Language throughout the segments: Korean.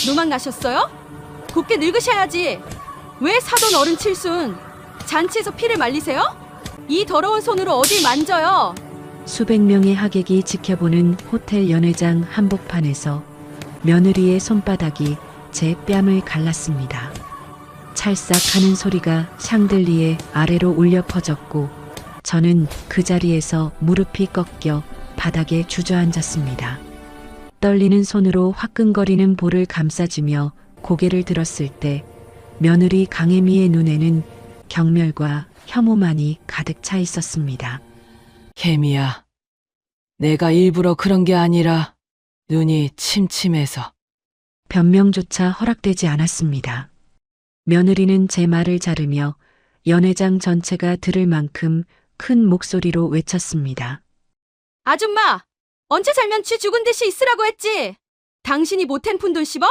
노망 나셨어요? 곱게 늙으셔야지. 왜 사돈 어른 칠순 잔치에서 피를 말리세요? 이 더러운 손으로 어딜 만져요? 수백 명의 하객이 지켜보는 호텔 연회장 한복판에서 며느리의 손바닥이 제 뺨을 갈랐습니다. 찰싹하는 소리가 샹들리에 아래로 울려 퍼졌고 저는 그 자리에서 무릎이 꺾여 바닥에 주저앉았습니다. 떨리는 손으로 화끈거리는 볼을 감싸주며 고개를 들었을 때 며느리 강혜미의 눈에는 경멸과 혐오만이 가득 차 있었습니다. 혜미야, 내가 일부러 그런 게 아니라 눈이 침침해서. 변명조차 허락되지 않았습니다. 며느리는 제 말을 자르며 연회장 전체가 들을 만큼 큰 목소리로 외쳤습니다. 아줌마! 언제 살면 쥐 죽은 듯이 있으라고 했지? 당신이 못한 푼돈 씹어?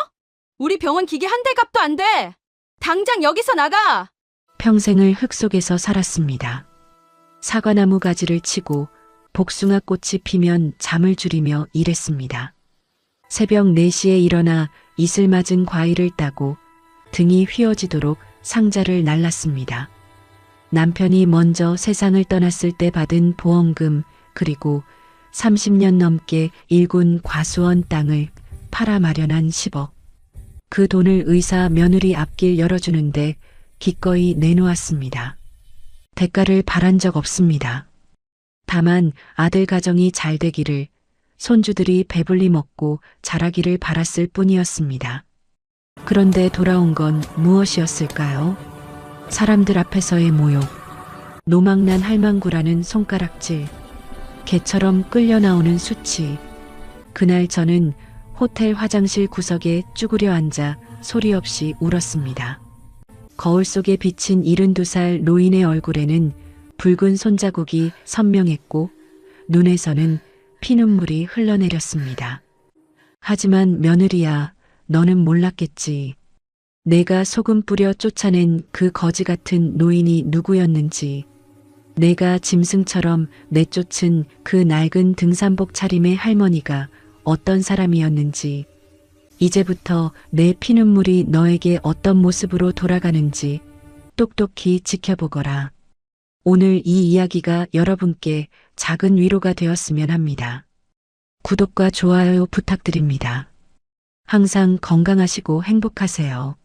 우리 병원 기계 한 달 값도 안 돼! 당장 여기서 나가! 평생을 흙 속에서 살았습니다. 사과나무 가지를 치고 복숭아 꽃이 피면 잠을 줄이며 일했습니다. 새벽 4시에 일어나 이슬 맞은 과일을 따고 등이 휘어지도록 상자를 날랐습니다. 남편이 먼저 세상을 떠났을 때 받은 보험금 그리고 30년 넘게 일군 과수원 땅을 팔아 마련한 10억. 그 돈을 의사 며느리 앞길 열어주는데 기꺼이 내놓았습니다. 대가를 바란 적 없습니다. 다만 아들 가정이 잘 되기를, 손주들이 배불리 먹고 자라기를 바랐을 뿐이었습니다. 그런데 돌아온 건 무엇이었을까요? 사람들 앞에서의 모욕, 노망난 할망구라는 손가락질, 개처럼 끌려나오는 수치. 그날 저는 호텔 화장실 구석에 쭈그려 앉아 소리 없이 울었습니다. 거울 속에 비친 72살 노인의 얼굴에는 붉은 손자국이 선명했고 눈에서는 피눈물이 흘러내렸습니다. 하지만 며느리야, 너는 몰랐겠지. 내가 소금 뿌려 쫓아낸 그 거지 같은 노인이 누구였는지, 내가 짐승처럼 내쫓은 그 낡은 등산복 차림의 할머니가 어떤 사람이었는지, 이제부터 내 피눈물이 너에게 어떤 모습으로 돌아가는지 똑똑히 지켜보거라. 오늘 이 이야기가 여러분께 작은 위로가 되었으면 합니다. 구독과 좋아요 부탁드립니다. 항상 건강하시고 행복하세요.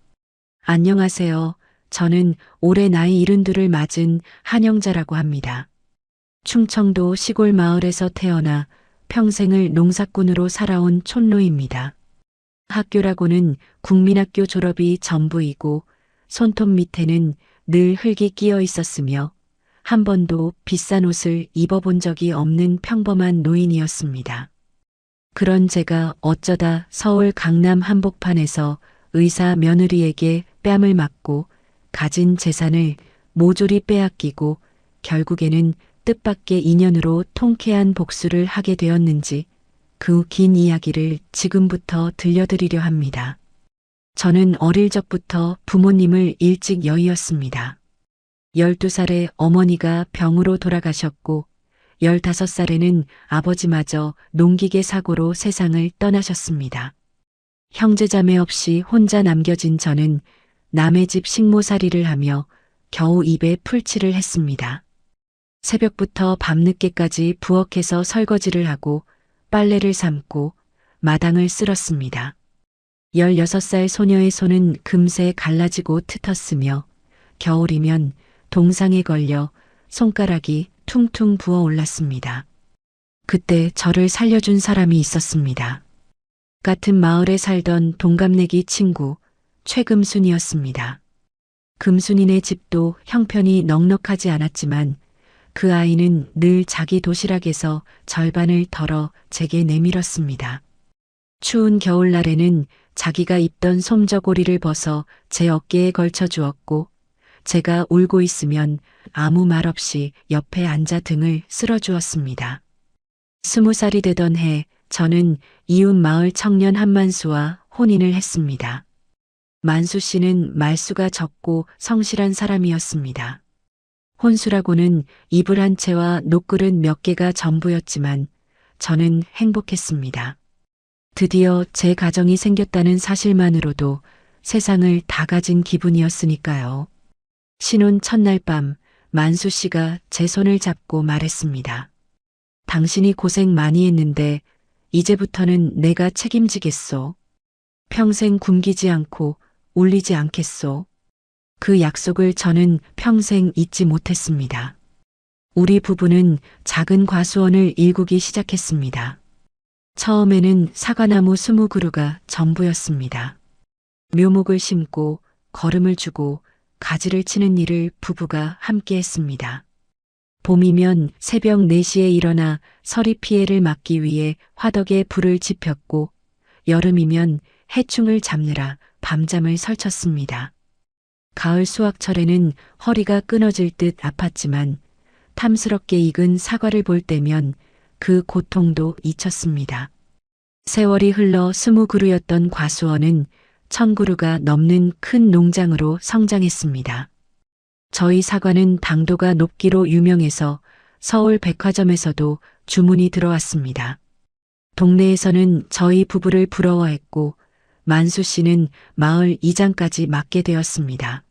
안녕하세요. 저는 올해 나이 72을 맞은 한영자라고 합니다. 충청도 시골 마을에서 태어나 평생을 농사꾼으로 살아온 촌노입니다. 학교라고는 국민학교 졸업이 전부이고 손톱 밑에는 늘 흙이 끼어 있었으며 한 번도 비싼 옷을 입어본 적이 없는 평범한 노인이었습니다. 그런 제가 어쩌다 서울 강남 한복판에서 의사 며느리에게 뺨을 맞고 가진 재산을 모조리 빼앗기고 결국에는 뜻밖의 인연으로 통쾌한 복수를 하게 되었는지 그 긴 이야기를 지금부터 들려드리려 합니다. 저는 어릴 적부터 부모님을 일찍 여의었습니다. 12살에 어머니가 병으로 돌아가셨고 15살에는 아버지마저 농기계 사고로 세상을 떠나셨습니다. 형제자매 없이 혼자 남겨진 저는 남의 집 식모살이를 하며 겨우 입에 풀칠을 했습니다. 새벽부터 밤늦게까지 부엌에서 설거지를 하고 빨래를 삶고 마당을 쓸었습니다. 16살 소녀의 손은 금세 갈라지고 트었으며 겨울이면 동상에 걸려 손가락이 퉁퉁 부어 올랐습니다. 그때 저를 살려준 사람이 있었습니다. 같은 마을에 살던 동갑내기 친구 최금순이었습니다. 금순이네 집도 형편이 넉넉하지 않았지만 그 아이는 늘 자기 도시락에서 절반을 덜어 제게 내밀었습니다. 추운 겨울날에는 자기가 입던 솜저고리를 벗어 제 어깨에 걸쳐 주었고 제가 울고 있으면 아무 말 없이 옆에 앉아 등을 쓸어주었습니다. 20살이 되던 해 저는 이웃 마을 청년 한만수와 혼인을 했습니다. 만수 씨는 말수가 적고 성실한 사람이었습니다. 혼수라고는 이불 한 채와 녹그릇 몇 개가 전부였지만 저는 행복했습니다. 드디어 제 가정이 생겼다는 사실만으로도 세상을 다 가진 기분이었으니까요. 신혼 첫날 밤 만수 씨가 제 손을 잡고 말했습니다. 당신이 고생 많이 했는데 이제부터는 내가 책임지겠소. 평생 굶기지 않고 울리지 않겠소. 그 약속을 저는 평생 잊지 못했습니다. 우리 부부는 작은 과수원을 일구기 시작했습니다. 처음에는 사과나무 20그루가 전부였습니다. 묘목을 심고 거름을 주고 가지를 치는 일을 부부가 함께 했습니다. 봄이면 새벽 4시에 일어나 서리 피해를 막기 위해 화덕에 불을 지폈고 여름이면 해충을 잡느라 밤잠을 설쳤습니다. 가을 수확철에는 허리가 끊어질 듯 아팠지만 탐스럽게 익은 사과를 볼 때면 그 고통도 잊혔습니다. 세월이 흘러 20그루였던 과수원은 1000그루가 넘는 큰 농장으로 성장했습니다. 저희 사과는 당도가 높기로 유명해서 서울 백화점에서도 주문이 들어왔습니다. 동네에서는 저희 부부를 부러워했고 만수 씨는 마을 이장까지 맡게 되었습니다.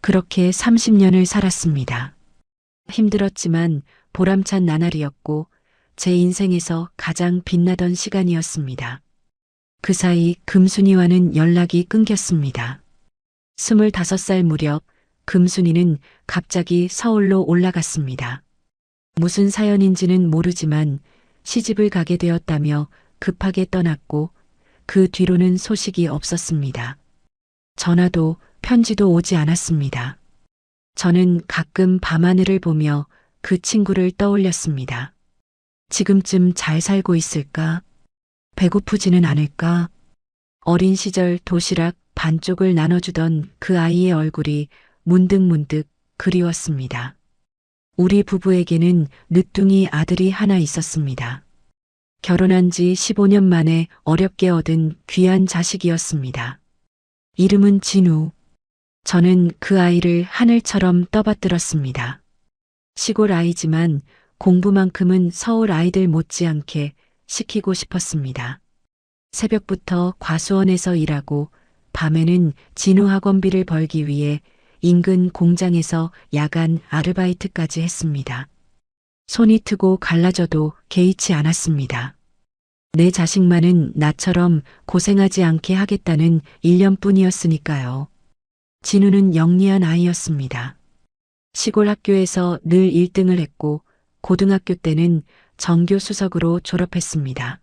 그렇게 30년을 살았습니다. 힘들었지만 보람찬 나날이었고 제 인생에서 가장 빛나던 시간이었습니다. 그 사이 금순이와는 연락이 끊겼습니다. 25살 무렵 금순이는 갑자기 서울로 올라갔습니다. 무슨 사연인지는 모르지만 시집을 가게 되었다며 급하게 떠났고 그 뒤로는 소식이 없었습니다. 전화도 편지도 오지 않았습니다. 저는 가끔 밤하늘을 보며 그 친구를 떠올렸습니다. 지금쯤 잘 살고 있을까? 배고프지는 않을까? 어린 시절 도시락 반쪽을 나눠주던 그 아이의 얼굴이 문득문득 그리웠습니다. 우리 부부에게는 늦둥이 아들이 하나 있었습니다. 결혼한 지 15년 만에 어렵게 얻은 귀한 자식이었습니다. 이름은 진우. 저는 그 아이를 하늘처럼 떠받들었습니다. 시골 아이지만 공부만큼은 서울 아이들 못지않게 시키고 싶었습니다. 새벽부터 과수원에서 일하고 밤에는 진우 학원비를 벌기 위해 인근 공장에서 야간 아르바이트까지 했습니다. 손이 트고 갈라져도 개의치 않았습니다. 내 자식만은 나처럼 고생하지 않게 하겠다는 일념뿐이었으니까요. 진우는 영리한 아이였습니다. 시골 학교에서 늘 1등을 했고 고등학교 때는 전교 수석으로 졸업했습니다.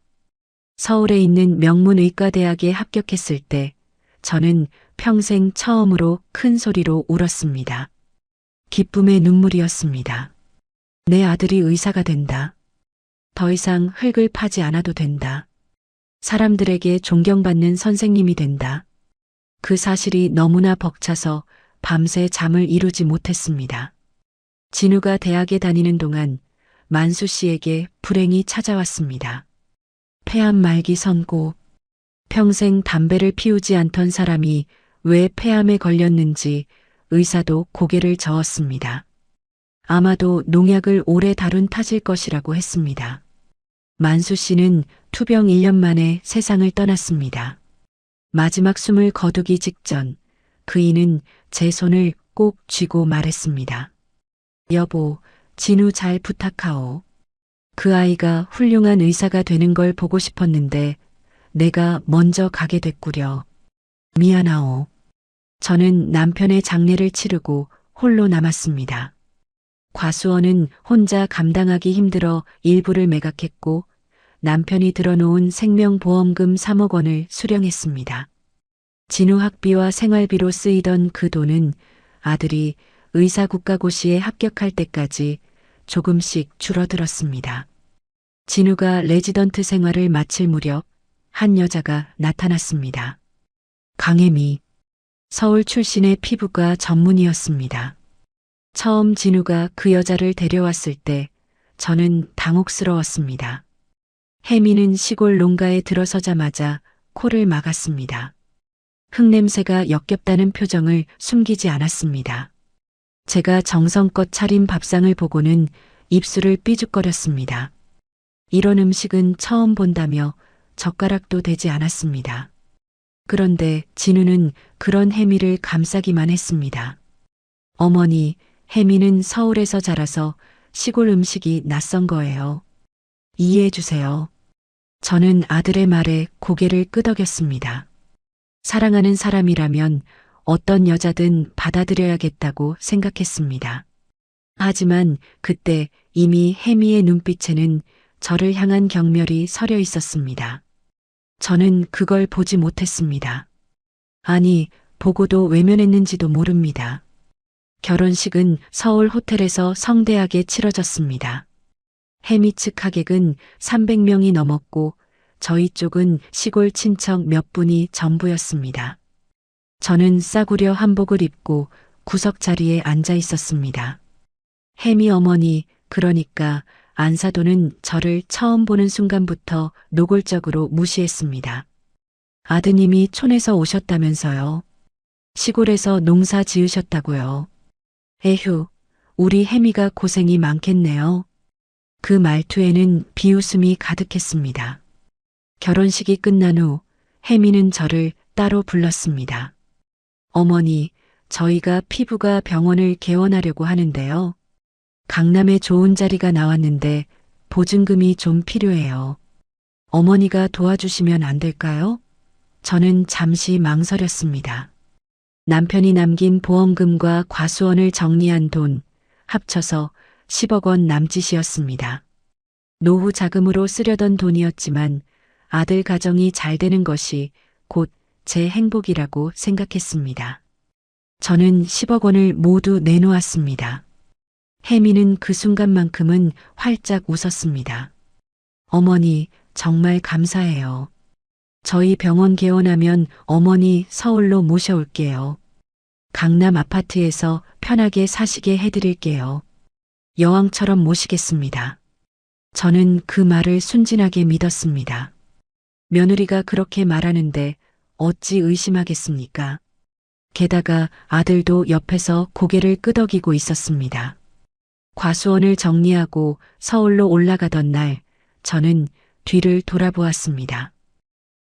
서울에 있는 명문의과대학에 합격했을 때 저는 평생 처음으로 큰 소리로 울었습니다. 기쁨의 눈물이었습니다. 내 아들이 의사가 된다. 더 이상 흙을 파지 않아도 된다. 사람들에게 존경받는 선생님이 된다. 그 사실이 너무나 벅차서 밤새 잠을 이루지 못했습니다. 진우가 대학에 다니는 동안 만수 씨에게 불행이 찾아왔습니다. 폐암 말기 선고. 평생 담배를 피우지 않던 사람이 왜 폐암에 걸렸는지 의사도 고개를 저었습니다. 아마도 농약을 오래 다룬 탓일 것이라고 했습니다. 만수 씨는 투병 1년 만에 세상을 떠났습니다. 마지막 숨을 거두기 직전 그이는 제 손을 꼭 쥐고 말했습니다. 여보, 진우 잘 부탁하오. 그 아이가 훌륭한 의사가 되는 걸 보고 싶었는데 내가 먼저 가게 됐구려. 미안하오. 저는 남편의 장례를 치르고 홀로 남았습니다. 과수원은 혼자 감당하기 힘들어 일부를 매각했고 남편이 들어놓은 생명보험금 3억 원을 수령했습니다. 진우 학비와 생활비로 쓰이던 그 돈은 아들이 의사국가고시에 합격할 때까지 조금씩 줄어들었습니다. 진우가 레지던트 생활을 마칠 무렵 한 여자가 나타났습니다. 강혜미. 서울 출신의 피부과 전문의였습니다. 처음 진우가 그 여자를 데려왔을 때 저는 당혹스러웠습니다. 혜미는 시골 농가에 들어서자마자 코를 막았습니다. 흙냄새가 역겹다는 표정을 숨기지 않았습니다. 제가 정성껏 차린 밥상을 보고는 입술을 삐죽거렸습니다. 이런 음식은 처음 본다며 젓가락도 되지 않았습니다. 그런데 진우는 그런 혜미를 감싸기만 했습니다. 어머니, 혜미는 서울에서 자라서 시골 음식이 낯선 거예요. 이해해 주세요. 저는 아들의 말에 고개를 끄덕였습니다. 사랑하는 사람이라면 어떤 여자든 받아들여야겠다고 생각했습니다. 하지만 그때 이미 혜미의 눈빛에는 저를 향한 경멸이 서려 있었습니다. 저는 그걸 보지 못했습니다. 아니, 보고도 외면했는지도 모릅니다. 결혼식은 서울 호텔에서 성대하게 치러졌습니다. 혜미 측 하객은 300명이 넘었고 저희 쪽은 시골 친척 몇 분이 전부였습니다. 저는 싸구려 한복을 입고 구석 자리에 앉아 있었습니다. 혜미 어머니, 그러니까 안사도는 저를 처음 보는 순간부터 노골적으로 무시했습니다. 아드님이 촌에서 오셨다면서요. 시골에서 농사 지으셨다고요. 에휴, 우리 혜미가 고생이 많겠네요. 그 말투에는 비웃음이 가득했습니다. 결혼식이 끝난 후 혜미는 저를 따로 불렀습니다. 어머니, 저희가 피부과 병원을 개원하려고 하는데요. 강남에 좋은 자리가 나왔는데 보증금이 좀 필요해요. 어머니가 도와주시면 안 될까요? 저는 잠시 망설였습니다. 남편이 남긴 보험금과 과수원을 정리한 돈 합쳐서 10억 원 남짓이었습니다. 노후 자금으로 쓰려던 돈이었지만 아들 가정이 잘 되는 것이 곧 제 행복이라고 생각했습니다. 저는 10억 원을 모두 내놓았습니다. 혜미는 그 순간만큼은 활짝 웃었습니다. 어머니, 정말 감사해요. 저희 병원 개원하면 어머니 서울로 모셔올게요. 강남 아파트에서 편하게 사시게 해드릴게요. 여왕처럼 모시겠습니다. 저는 그 말을 순진하게 믿었습니다. 며느리가 그렇게 말하는데 어찌 의심하겠습니까? 게다가 아들도 옆에서 고개를 끄덕이고 있었습니다. 과수원을 정리하고 서울로 올라가던 날, 저는 뒤를 돌아보았습니다.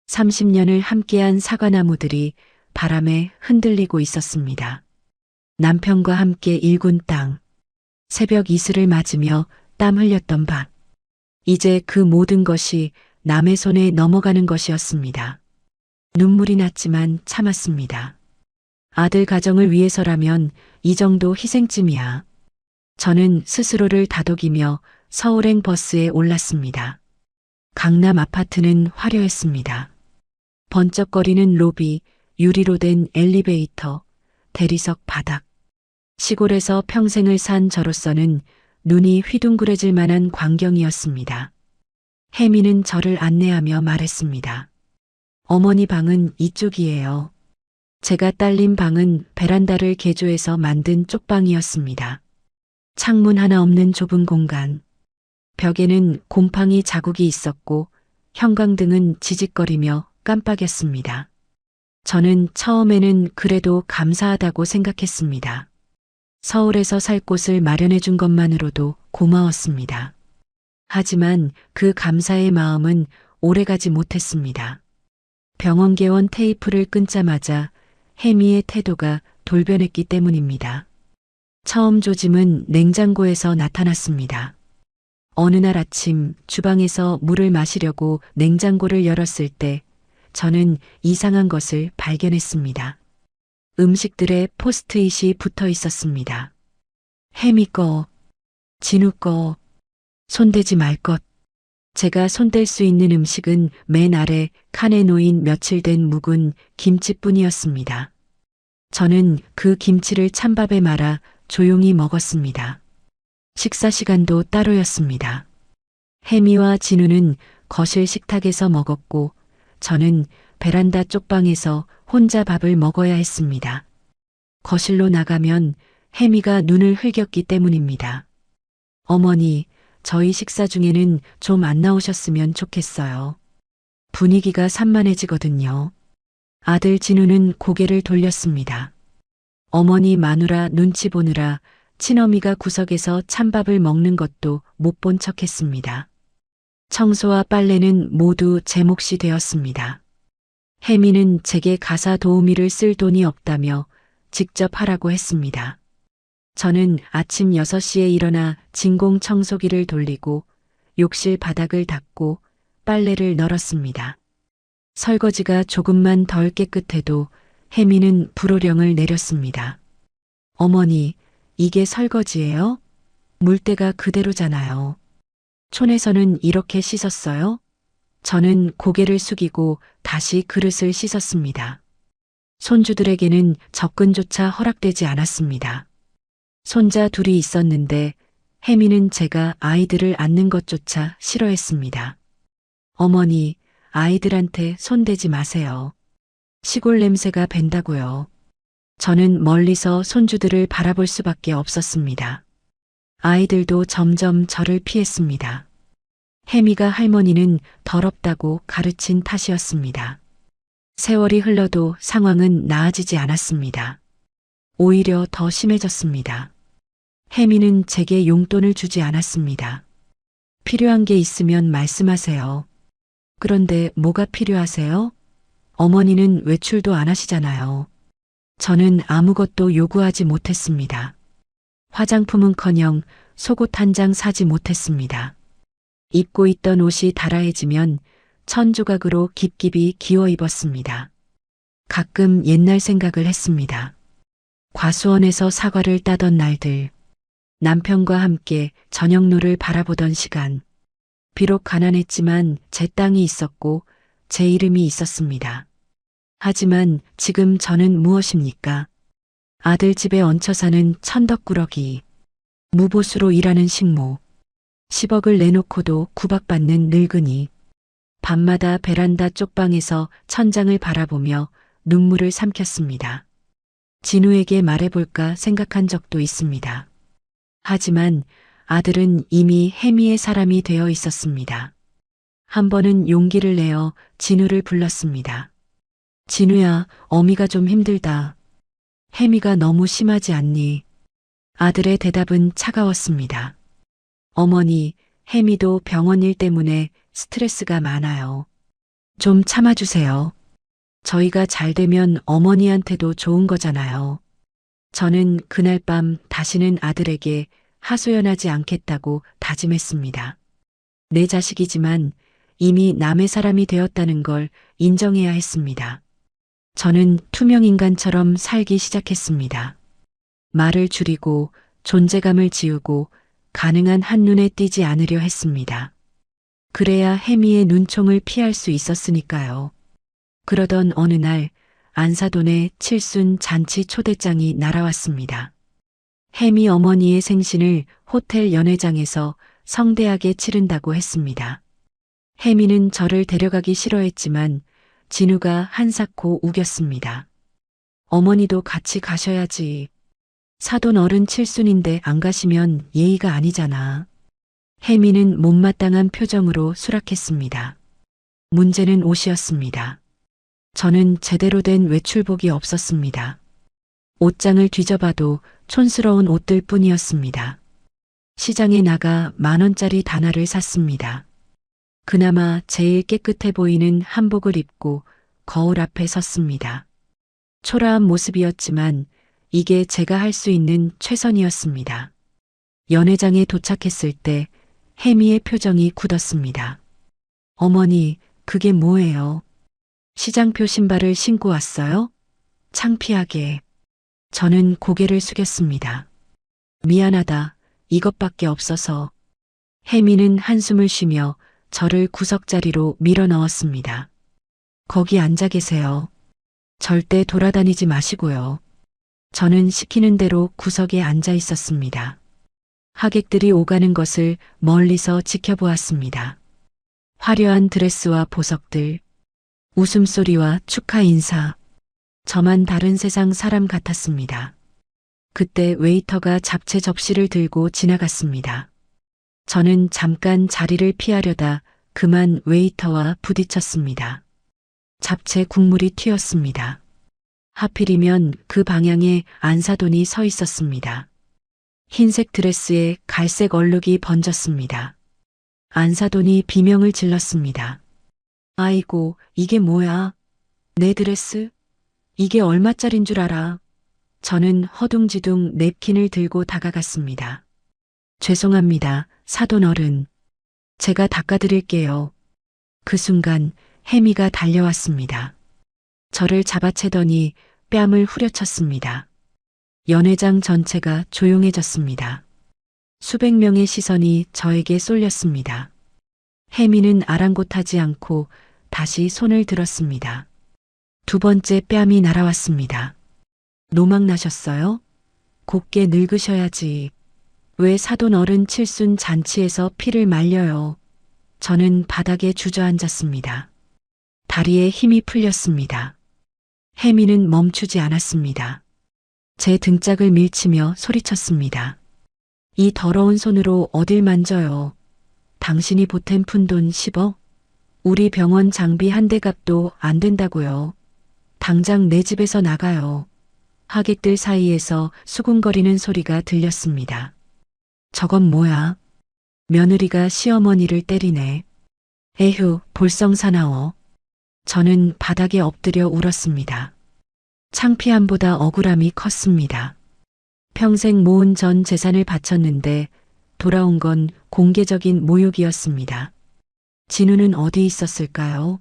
30년을 함께한 사과나무들이 바람에 흔들리고 있었습니다. 남편과 함께 일군 땅, 새벽 이슬을 맞으며 땀 흘렸던 밭. 이제 그 모든 것이 남의 손에 넘어가는 것이었습니다. 눈물이 났지만 참았습니다. 아들 가정을 위해서라면 이 정도 희생쯤이야. 저는 스스로를 다독이며 서울행 버스에 올랐습니다. 강남 아파트는 화려했습니다. 번쩍거리는 로비, 유리로 된 엘리베이터, 대리석 바닥. 시골에서 평생을 산 저로서는 눈이 휘둥그레질 만한 광경이었습니다. 혜미는 저를 안내하며 말했습니다. 어머니 방은 이쪽이에요. 제가 딸린 방은 베란다를 개조해서 만든 쪽방이었습니다. 창문 하나 없는 좁은 공간. 벽에는 곰팡이 자국이 있었고 형광등은 지직거리며 깜빡였습니다. 저는 처음에는 그래도 감사하다고 생각했습니다. 서울에서 살 곳을 마련해 준 것만으로도 고마웠습니다. 하지만 그 감사의 마음은 오래가지 못했습니다. 병원 개원 테이프를 끊자마자 혜미의 태도가 돌변했기 때문입니다. 처음 조짐은 냉장고에서 나타났습니다. 어느 날 아침 주방에서 물을 마시려고 냉장고를 열었을 때 저는 이상한 것을 발견했습니다. 음식들에 포스트잇이 붙어 있었습니다. 혜미 거, 진우 거, 손대지 말 것. 제가 손댈 수 있는 음식은 맨 아래 칸에 놓인 며칠 된 묵은 김치뿐이었습니다. 저는 그 김치를 찬밥에 말아 조용히 먹었습니다. 식사 시간도 따로였습니다. 혜미와 진우는 거실 식탁에서 먹었고 저는 베란다 쪽방에서 혼자 밥을 먹어야 했습니다. 거실로 나가면 혜미가 눈을 흘겼기 때문입니다. 어머니, 저희 식사 중에는 좀 안 나오셨으면 좋겠어요. 분위기가 산만해지거든요. 아들 진우는 고개를 돌렸습니다. 어머니 마누라 눈치 보느라 친어미가 구석에서 찬밥을 먹는 것도 못 본 척했습니다. 청소와 빨래는 모두 제 몫이 되었습니다. 혜미는 제게 가사 도우미를 쓸 돈이 없다며 직접 하라고 했습니다. 저는 아침 6시에 일어나 진공 청소기를 돌리고 욕실 바닥을 닦고 빨래를 널었습니다. 설거지가 조금만 덜 깨끗해도 혜미는 불호령을 내렸습니다. 어머니, 이게 설거지예요? 물때가 그대로잖아요. 촌에서는 이렇게 씻었어요? 저는 고개를 숙이고 다시 그릇을 씻었습니다. 손주들에게는 접근조차 허락되지 않았습니다. 손자 둘이 있었는데 혜미는 제가 아이들을 안는 것조차 싫어했습니다. 어머니, 아이들한테 손대지 마세요. 시골 냄새가 밴다고요. 저는 멀리서 손주들을 바라볼 수밖에 없었습니다. 아이들도 점점 저를 피했습니다. 혜미가 할머니는 더럽다고 가르친 탓이었습니다. 세월이 흘러도 상황은 나아지지 않았습니다. 오히려 더 심해졌습니다. 혜미는 제게 용돈을 주지 않았습니다. 필요한 게 있으면 말씀하세요. 그런데 뭐가 필요하세요? 어머니는 외출도 안 하시잖아요. 저는 아무것도 요구하지 못했습니다. 화장품은커녕 속옷 한 장 사지 못했습니다. 입고 있던 옷이 다라해지면 천조각으로 깁깁이 기워 입었습니다. 가끔 옛날 생각을 했습니다. 과수원에서 사과를 따던 날들, 남편과 함께 저녁노를 바라보던 시간, 비록 가난했지만 제 땅이 있었고 제 이름이 있었습니다. 하지만 지금 저는 무엇입니까? 아들 집에 얹혀 사는 천덕꾸러기, 무보수로 일하는 식모, 10억을 내놓고도 구박받는 늙은이, 밤마다 베란다 쪽방에서 천장을 바라보며 눈물을 삼켰습니다. 진우에게 말해볼까 생각한 적도 있습니다. 하지만 아들은 이미 혜미의 사람이 되어 있었습니다. 한 번은 용기를 내어 진우를 불렀습니다. 진우야, 어미가 좀 힘들다. 혜미가 너무 심하지 않니? 아들의 대답은 차가웠습니다. 어머니, 혜미도 병원 일 때문에 스트레스가 많아요. 좀 참아주세요. 저희가 잘 되면 어머니한테도 좋은 거잖아요. 저는 그날 밤 다시는 아들에게 하소연하지 않겠다고 다짐했습니다. 내 자식이지만 이미 남의 사람이 되었다는 걸 인정해야 했습니다. 저는 투명인간처럼 살기 시작했습니다. 말을 줄이고 존재감을 지우고 가능한 한눈에 띄지 않으려 했습니다. 그래야 혜미의 눈총을 피할 수 있었으니까요. 그러던 어느 날 안사돈의 칠순 잔치 초대장이 날아왔습니다. 혜미 어머니의 생신을 호텔 연회장에서 성대하게 치른다고 했습니다. 혜미는 저를 데려가기 싫어했지만 진우가 한사코 우겼습니다. 어머니도 같이 가셔야지. 사돈 어른 칠순인데 안 가시면 예의가 아니잖아. 혜미는 못마땅한 표정으로 수락했습니다. 문제는 옷이었습니다. 저는 제대로 된 외출복이 없었습니다. 옷장을 뒤져봐도 촌스러운 옷들 뿐이었습니다. 시장에 나가 10,000원짜리 단화를 샀습니다. 그나마 제일 깨끗해 보이는 한복을 입고 거울 앞에 섰습니다. 초라한 모습이었지만 이게 제가 할 수 있는 최선이었습니다. 연회장에 도착했을 때 혜미의 표정이 굳었습니다. 어머니, 그게 뭐예요? 시장표 신발을 신고 왔어요? 창피하게. 저는 고개를 숙였습니다. 미안하다. 이것밖에 없어서. 혜미는 한숨을 쉬며 저를 구석자리로 밀어 넣었습니다. 거기 앉아 계세요. 절대 돌아다니지 마시고요. 저는 시키는 대로 구석에 앉아 있었습니다. 하객들이 오가는 것을 멀리서 지켜보았습니다. 화려한 드레스와 보석들, 웃음소리와 축하 인사. 저만 다른 세상 사람 같았습니다. 그때 웨이터가 잡채 접시를 들고 지나갔습니다. 저는 잠깐 자리를 피하려다 그만 웨이터와 부딪혔습니다. 잡채 국물이 튀었습니다. 하필이면 그 방향에 안사돈이 서 있었습니다. 흰색 드레스에 갈색 얼룩이 번졌습니다. 안사돈이 비명을 질렀습니다. 아이고, 이게 뭐야? 내 드레스? 이게 얼마짜린 줄 알아? 저는 허둥지둥 냅킨을 들고 다가갔습니다. 죄송합니다, 사돈 어른. 제가 닦아드릴게요. 그 순간 혜미가 달려왔습니다. 저를 잡아채더니 뺨을 후려쳤습니다. 연회장 전체가 조용해졌습니다. 수백 명의 시선이 저에게 쏠렸습니다. 혜미는 아랑곳하지 않고 다시 손을 들었습니다. 두 번째 뺨이 날아왔습니다. 노망나셨어요? 곱게 늙으셔야지. 왜 사돈 어른 칠순 잔치에서 피를 말려요? 저는 바닥에 주저앉았습니다. 다리에 힘이 풀렸습니다. 혜미는 멈추지 않았습니다. 제 등짝을 밀치며 소리쳤습니다. 이 더러운 손으로 어딜 만져요. 당신이 보탠 푼돈 10억? 우리 병원 장비 한 대 값도 안 된다고요. 당장 내 집에서 나가요. 하객들 사이에서 수군거리는 소리가 들렸습니다. 저건 뭐야? 며느리가 시어머니를 때리네. 에휴, 볼성사나워. 저는 바닥에 엎드려 울었습니다. 창피함보다 억울함이 컸습니다. 평생 모은 전 재산을 바쳤는데 돌아온 건 공개적인 모욕이었습니다. 진우는 어디 있었을까요?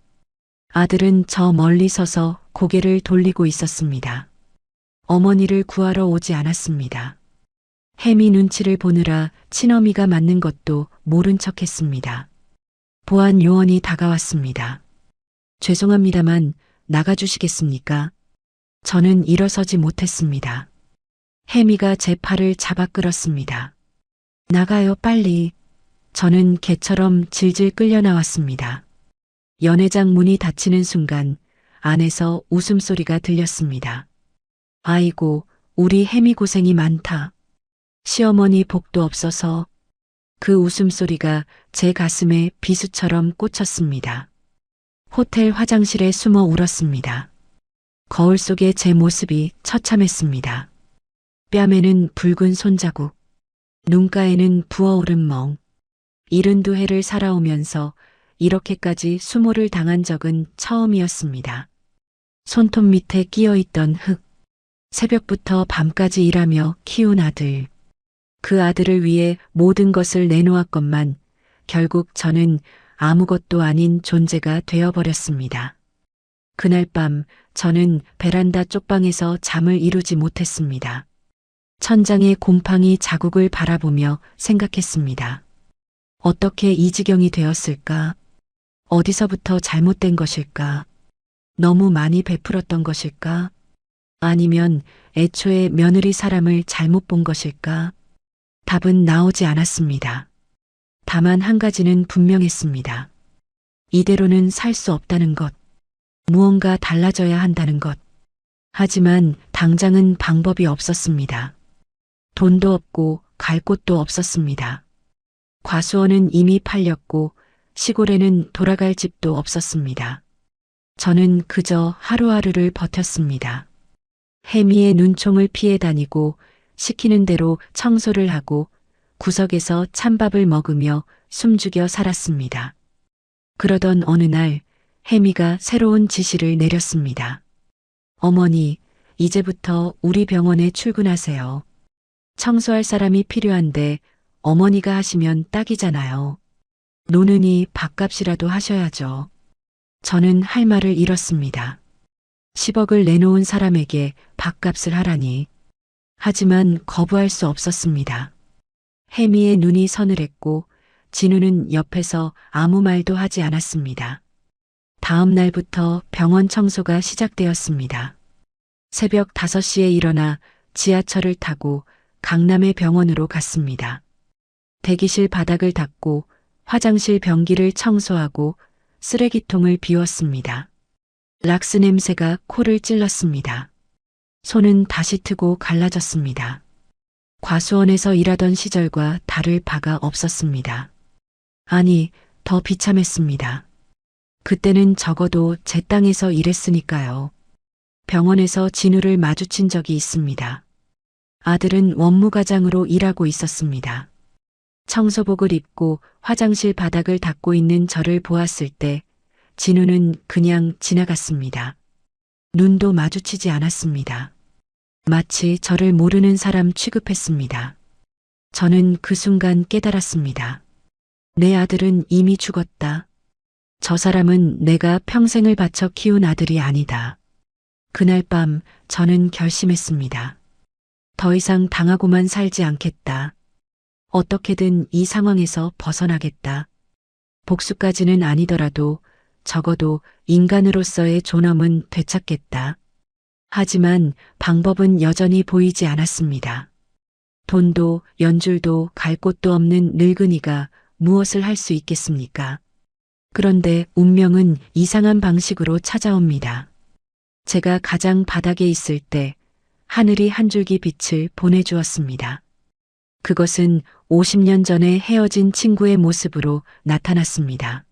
아들은 저 멀리 서서 고개를 돌리고 있었습니다. 어머니를 구하러 오지 않았습니다. 혜미 눈치를 보느라 친어미가 맞는 것도 모른 척했습니다. 보안 요원이 다가왔습니다. 죄송합니다만 나가주시겠습니까? 저는 일어서지 못했습니다. 혜미가 제 팔을 잡아 끌었습니다. 나가요, 빨리. 저는 개처럼 질질 끌려 나왔습니다. 연회장 문이 닫히는 순간 안에서 웃음소리가 들렸습니다. 아이고, 우리 혜미 고생이 많다. 시어머니 복도 없어서. 그 웃음소리가 제 가슴에 비수처럼 꽂혔습니다. 호텔 화장실에 숨어 울었습니다. 거울 속의 제 모습이 처참했습니다. 뺨에는 붉은 손자국, 눈가에는 부어오른 멍. 72해를 살아오면서 이렇게까지 수모를 당한 적은 처음이었습니다. 손톱 밑에 끼어있던 흙, 새벽부터 밤까지 일하며 키운 아들. 그 아들을 위해 모든 것을 내놓았건만 결국 저는 아무것도 아닌 존재가 되어버렸습니다. 그날 밤 저는 베란다 쪽방에서 잠을 이루지 못했습니다. 천장의 곰팡이 자국을 바라보며 생각했습니다. 어떻게 이 지경이 되었을까? 어디서부터 잘못된 것일까? 너무 많이 베풀었던 것일까? 아니면 애초에 며느리 사람을 잘못 본 것일까? 답은 나오지 않았습니다. 다만 한 가지는 분명했습니다. 이대로는 살 수 없다는 것. 무언가 달라져야 한다는 것. 하지만 당장은 방법이 없었습니다. 돈도 없고 갈 곳도 없었습니다. 과수원은 이미 팔렸고 시골에는 돌아갈 집도 없었습니다. 저는 그저 하루하루를 버텼습니다. 혜미의 눈총을 피해 다니고 시키는 대로 청소를 하고 구석에서 찬밥을 먹으며 숨죽여 살았습니다. 그러던 어느 날 혜미가 새로운 지시를 내렸습니다. 어머니, 이제부터 우리 병원에 출근하세요. 청소할 사람이 필요한데 어머니가 하시면 딱이잖아요. 노는이 밥값이라도 하셔야죠. 저는 할 말을 잃었습니다. 10억을 내놓은 사람에게 밥값을 하라니. 하지만 거부할 수 없었습니다. 혜미의 눈이 서늘했고 진우는 옆에서 아무 말도 하지 않았습니다. 다음 날부터 병원 청소가 시작되었습니다. 새벽 5시에 일어나 지하철을 타고 강남의 병원으로 갔습니다. 대기실 바닥을 닦고 화장실 변기를 청소하고 쓰레기통을 비웠습니다. 락스 냄새가 코를 찔렀습니다. 손은 다시 트고 갈라졌습니다. 과수원에서 일하던 시절과 다를 바가 없었습니다. 아니, 더 비참했습니다. 그때는 적어도 제 땅에서 일했으니까요. 병원에서 진우를 마주친 적이 있습니다. 아들은 원무과장으로 일하고 있었습니다. 청소복을 입고 화장실 바닥을 닦고 있는 저를 보았을 때 진우는 그냥 지나갔습니다. 눈도 마주치지 않았습니다. 마치 저를 모르는 사람 취급했습니다. 저는 그 순간 깨달았습니다. 내 아들은 이미 죽었다. 저 사람은 내가 평생을 바쳐 키운 아들이 아니다. 그날 밤 저는 결심했습니다. 더 이상 당하고만 살지 않겠다. 어떻게든 이 상황에서 벗어나겠다. 복수까지는 아니더라도 적어도 인간으로서의 존엄은 되찾겠다. 하지만 방법은 여전히 보이지 않았습니다. 돈도 연줄도 갈 곳도 없는 늙은이가 무엇을 할 수 있겠습니까? 그런데 운명은 이상한 방식으로 찾아옵니다. 제가 가장 바닥에 있을 때 하늘이 한 줄기 빛을 보내주었습니다. 그것은 50년 전에 헤어진 친구의 모습으로 나타났습니다.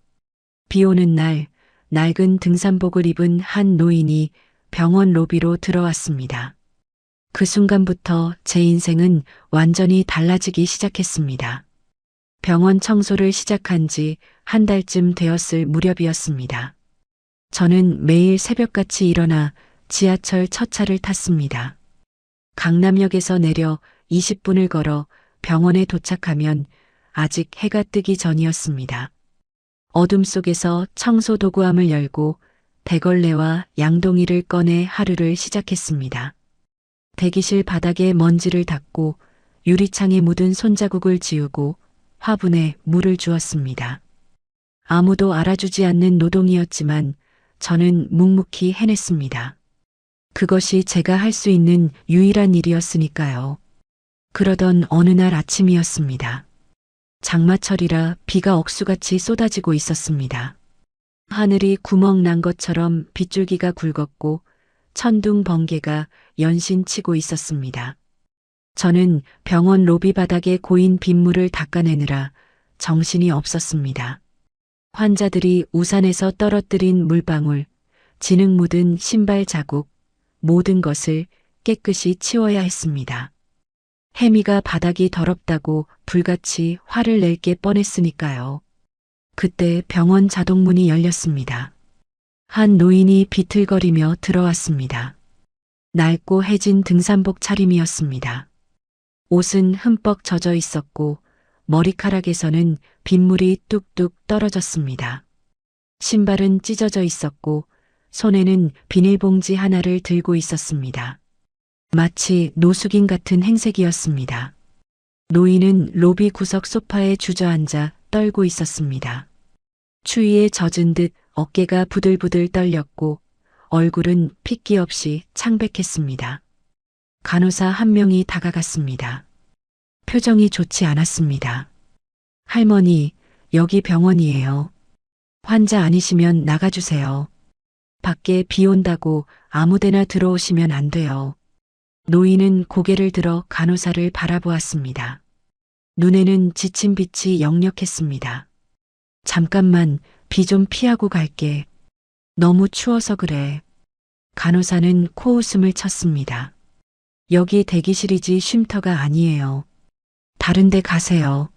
비 오는 날 낡은 등산복을 입은 한 노인이 병원 로비로 들어왔습니다. 그 순간부터 제 인생은 완전히 달라지기 시작했습니다. 병원 청소를 시작한 지 한 달쯤 되었을 무렵이었습니다. 저는 매일 새벽같이 일어나 지하철 첫 차를 탔습니다. 강남역에서 내려 20분을 걸어 병원에 도착하면 아직 해가 뜨기 전이었습니다. 어둠 속에서 청소 도구함을 열고 대걸레와 양동이를 꺼내 하루를 시작했습니다. 대기실 바닥에 먼지를 닦고 유리창에 묻은 손자국을 지우고 화분에 물을 주었습니다. 아무도 알아주지 않는 노동이었지만 저는 묵묵히 해냈습니다. 그것이 제가 할 수 있는 유일한 일이었으니까요. 그러던 어느 날 아침이었습니다. 장마철이라 비가 억수같이 쏟아지고 있었습니다. 하늘이 구멍 난 것처럼 빗줄기가 굵었고 천둥 번개가 연신치고 있었습니다. 저는 병원 로비 바닥에 고인 빗물을 닦아내느라 정신이 없었습니다. 환자들이 우산에서 떨어뜨린 물방울, 진흙 묻은 신발 자국, 모든 것을 깨끗이 치워야 했습니다. 혜미가 바닥이 더럽다고 불같이 화를 낼 게 뻔했으니까요. 그때 병원 자동문이 열렸습니다. 한 노인이 비틀거리며 들어왔습니다. 낡고 해진 등산복 차림이었습니다. 옷은 흠뻑 젖어 있었고 머리카락에서는 빗물이 뚝뚝 떨어졌습니다. 신발은 찢어져 있었고 손에는 비닐봉지 하나를 들고 있었습니다. 마치 노숙인 같은 행색이었습니다. 노인은 로비 구석 소파에 주저앉아 떨고 있었습니다. 추위에 젖은 듯 어깨가 부들부들 떨렸고 얼굴은 핏기 없이 창백했습니다. 간호사 한 명이 다가갔습니다. 표정이 좋지 않았습니다. 할머니, 여기 병원이에요. 환자 아니시면 나가주세요. 밖에 비 온다고 아무데나 들어오시면 안 돼요. 노인은 고개를 들어 간호사를 바라보았습니다. 눈에는 지친 빛이 역력했습니다. 잠깐만 비 좀 피하고 갈게. 너무 추워서 그래. 간호사는 코웃음을 쳤습니다. 여기 대기실이지 쉼터가 아니에요. 다른 데 가세요.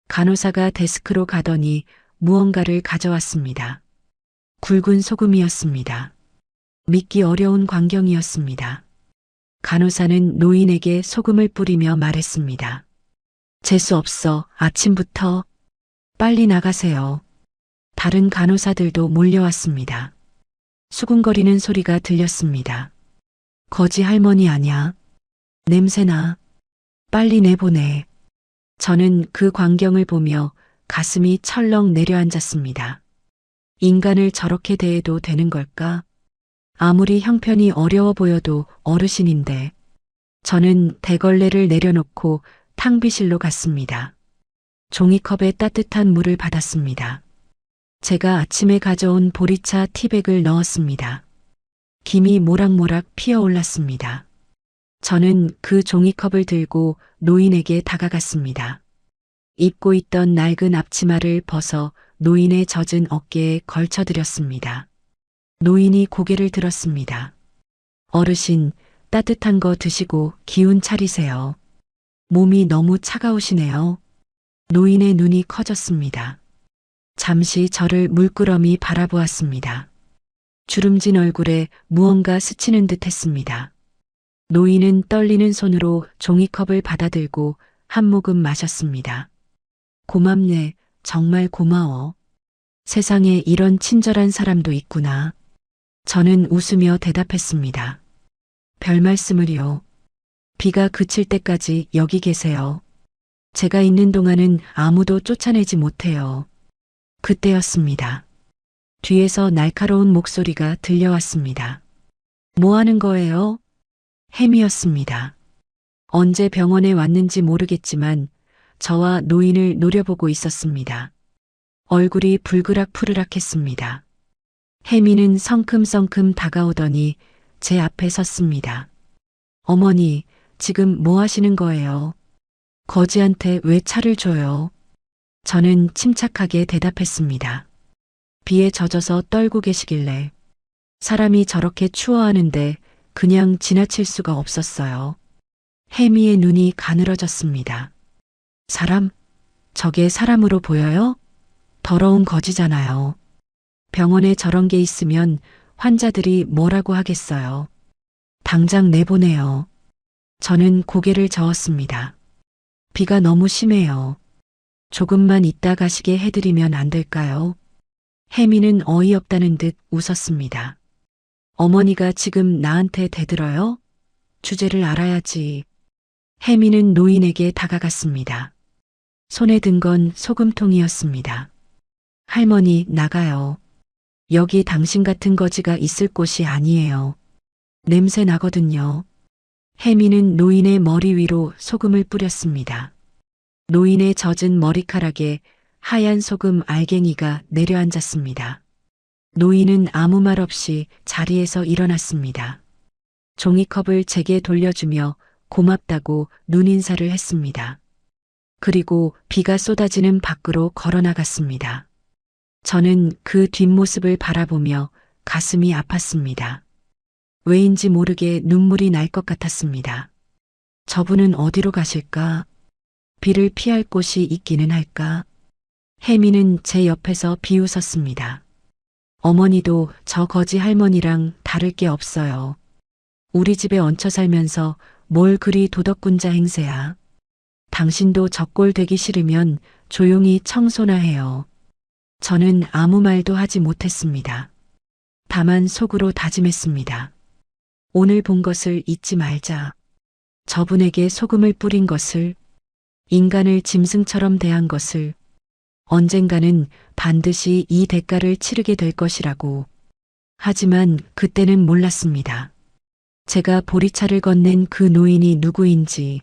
간호사가 데스크로 가더니 무언가를 가져왔습니다. 굵은 소금이었습니다. 믿기 어려운 광경이었습니다. 간호사는 노인에게 소금을 뿌리며 말했습니다. 재수 없어. 아침부터. 빨리 나가세요. 다른 간호사들도 몰려왔습니다. 수군거리는 소리가 들렸습니다. 거지 할머니 아냐? 냄새나. 빨리 내보내. 저는 그 광경을 보며 가슴이 철렁 내려앉았습니다. 인간을 저렇게 대해도 되는 걸까? 아무리 형편이 어려워 보여도 어르신인데. 저는 대걸레를 내려놓고 탕비실로 갔습니다. 종이컵에 따뜻한 물을 받았습니다. 제가 아침에 가져온 보리차 티백을 넣었습니다. 김이 모락모락 피어올랐습니다. 저는 그 종이컵을 들고 노인에게 다가갔습니다. 입고 있던 낡은 앞치마를 벗어 노인의 젖은 어깨에 걸쳐드렸습니다. 노인이 고개를 들었습니다. 어르신, 따뜻한 거 드시고 기운 차리세요. 몸이 너무 차가우시네요. 노인의 눈이 커졌습니다. 잠시 저를 물끄러미 바라보았습니다. 주름진 얼굴에 무언가 스치는 듯 했습니다. 노인은 떨리는 손으로 종이컵을 받아들고 한 모금 마셨습니다. 고맙네, 정말 고마워. 세상에 이런 친절한 사람도 있구나. 저는 웃으며 대답했습니다. 별 말씀을요. 비가 그칠 때까지 여기 계세요. 제가 있는 동안은 아무도 쫓아내지 못해요. 그때였습니다. 뒤에서 날카로운 목소리가 들려왔습니다. 뭐 하는 거예요? 햄이었습니다. 언제 병원에 왔는지 모르겠지만 저와 노인을 노려보고 있었습니다. 얼굴이 불그락푸르락했습니다. 혜미는 성큼성큼 다가오더니 제 앞에 섰습니다. 어머니, 지금 뭐 하시는 거예요? 거지한테 왜 차를 줘요? 저는 침착하게 대답했습니다. 비에 젖어서 떨고 계시길래 사람이 저렇게 추워하는데 그냥 지나칠 수가 없었어요. 혜미의 눈이 가늘어졌습니다. 사람? 저게 사람으로 보여요? 더러운 거지잖아요. 병원에 저런 게 있으면 환자들이 뭐라고 하겠어요. 당장 내보내요. 저는 고개를 저었습니다. 비가 너무 심해요. 조금만 있다 가시게 해드리면 안 될까요? 혜미는 어이없다는 듯 웃었습니다. 어머니가 지금 나한테 대들어요? 주제를 알아야지. 혜미는 노인에게 다가갔습니다. 손에 든 건 소금통이었습니다. 할머니, 나가요. 여기 당신 같은 거지가 있을 곳이 아니에요. 냄새 나거든요. 혜미는 노인의 머리 위로 소금을 뿌렸습니다. 노인의 젖은 머리카락에 하얀 소금 알갱이가 내려앉았습니다. 노인은 아무 말 없이 자리에서 일어났습니다. 종이컵을 제게 돌려주며 고맙다고 눈인사를 했습니다. 그리고 비가 쏟아지는 밖으로 걸어나갔습니다. 저는 그 뒷모습을 바라보며 가슴이 아팠습니다. 왜인지 모르게 눈물이 날 것 같았습니다. 저분은 어디로 가실까? 비를 피할 곳이 있기는 할까? 혜미는 제 옆에서 비웃었습니다. 어머니도 저 거지 할머니랑 다를 게 없어요. 우리 집에 얹혀 살면서 뭘 그리 도덕군자 행세야. 당신도 저 꼴 되기 싫으면 조용히 청소나 해요. 저는 아무 말도 하지 못했습니다. 다만 속으로 다짐했습니다. 오늘 본 것을 잊지 말자. 저분에게 소금을 뿌린 것을, 인간을 짐승처럼 대한 것을, 언젠가는 반드시 이 대가를 치르게 될 것이라고. 하지만 그때는 몰랐습니다. 제가 보리차를 건넨 그 노인이 누구인지,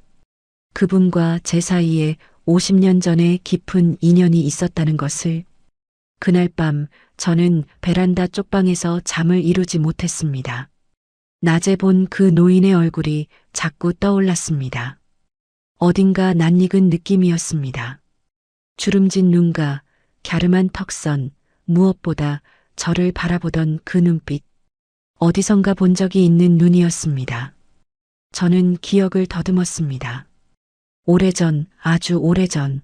그분과 제 사이에 50년 전에 깊은 인연이 있었다는 것을. 그날 밤 저는 베란다 쪽방에서 잠을 이루지 못했습니다. 낮에 본 그 노인의 얼굴이 자꾸 떠올랐습니다. 어딘가 낯익은 느낌이었습니다. 주름진 눈과 갸름한 턱선, 무엇보다 저를 바라보던 그 눈빛. 어디선가 본 적이 있는 눈이었습니다. 저는 기억을 더듬었습니다. 오래전, 아주 오래전,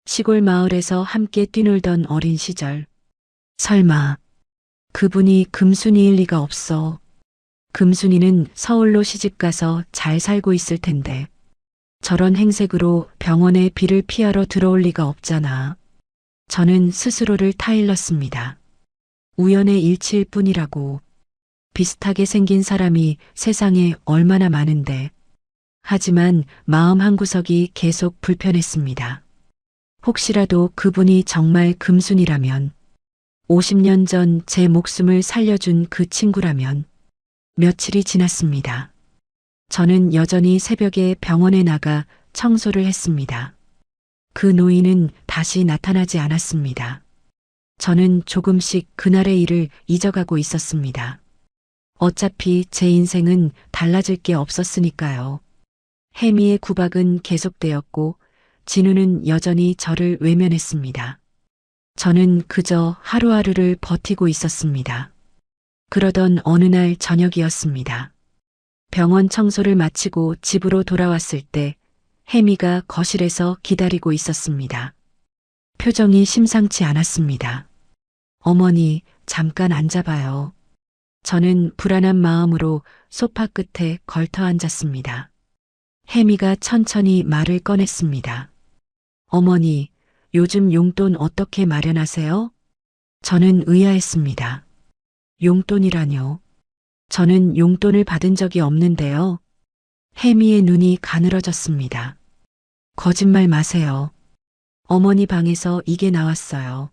시골 마을에서 함께 뛰놀던 어린 시절. 설마 그분이 금순이일 리가 없어. 금순이는 서울로 시집가서 잘 살고 있을 텐데 저런 행색으로 병원에 비를 피하러 들어올 리가 없잖아. 저는 스스로를 타일렀습니다. 우연의 일치일 뿐이라고. 비슷하게 생긴 사람이 세상에 얼마나 많은데. 하지만 마음 한구석이 계속 불편했습니다. 혹시라도 그분이 정말 금순이라면, 50년 전 제 목숨을 살려준 그 친구라면. 며칠이 지났습니다. 저는 여전히 새벽에 병원에 나가 청소를 했습니다. 그 노인은 다시 나타나지 않았습니다. 저는 조금씩 그날의 일을 잊어가고 있었습니다. 어차피 제 인생은 달라질 게 없었으니까요. 혜미의 구박은 계속되었고 진우는 여전히 저를 외면했습니다. 저는 그저 하루하루를 버티고 있었습니다. 그러던 어느 날 저녁이었습니다. 병원 청소를 마치고 집으로 돌아왔을 때 혜미가 거실에서 기다리고 있었습니다. 표정이 심상치 않았습니다. 어머니, 잠깐 앉아봐요. 저는 불안한 마음으로 소파 끝에 걸터 앉았습니다. 혜미가 천천히 말을 꺼냈습니다. 어머니, 요즘 용돈 어떻게 마련하세요? 저는 의아했습니다. 용돈이라뇨? 저는 용돈을 받은 적이 없는데요. 혜미의 눈이 가늘어졌습니다. 거짓말 마세요. 어머니 방에서 이게 나왔어요.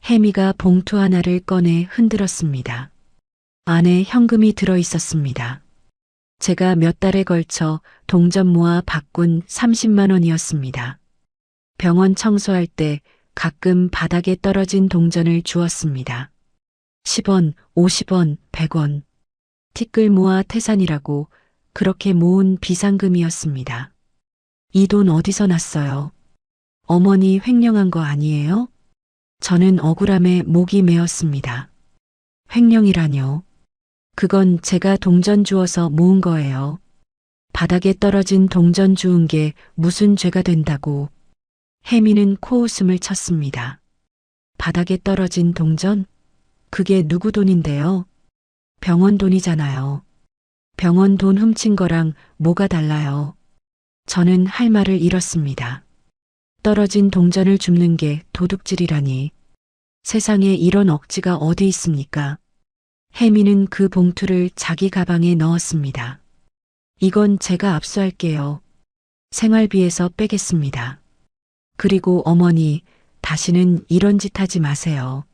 혜미가 봉투 하나를 꺼내 흔들었습니다. 안에 현금이 들어 있었습니다. 제가 몇 달에 걸쳐 동전 모아 바꾼 30만 원이었습니다. 병원 청소할 때 가끔 바닥에 떨어진 동전을 주었습니다. 10원, 50원, 100원. 티끌 모아 태산이라고 그렇게 모은 비상금이었습니다. 이 돈 어디서 났어요? 어머니 횡령한 거 아니에요? 저는 억울함에 목이 메었습니다. 횡령이라뇨? 그건 제가 동전 주워서 모은 거예요. 바닥에 떨어진 동전 주운 게 무슨 죄가 된다고. 혜미는 코웃음을 쳤습니다. 바닥에 떨어진 동전? 그게 누구 돈인데요? 병원 돈이잖아요. 병원 돈 훔친 거랑 뭐가 달라요? 저는 할 말을 잃었습니다. 떨어진 동전을 줍는 게 도둑질이라니. 세상에 이런 억지가 어디 있습니까? 혜미는 그 봉투를 자기 가방에 넣었습니다. 이건 제가 압수할게요. 생활비에서 빼겠습니다. 그리고 어머니, 다시는 이런 짓 하지 마세요.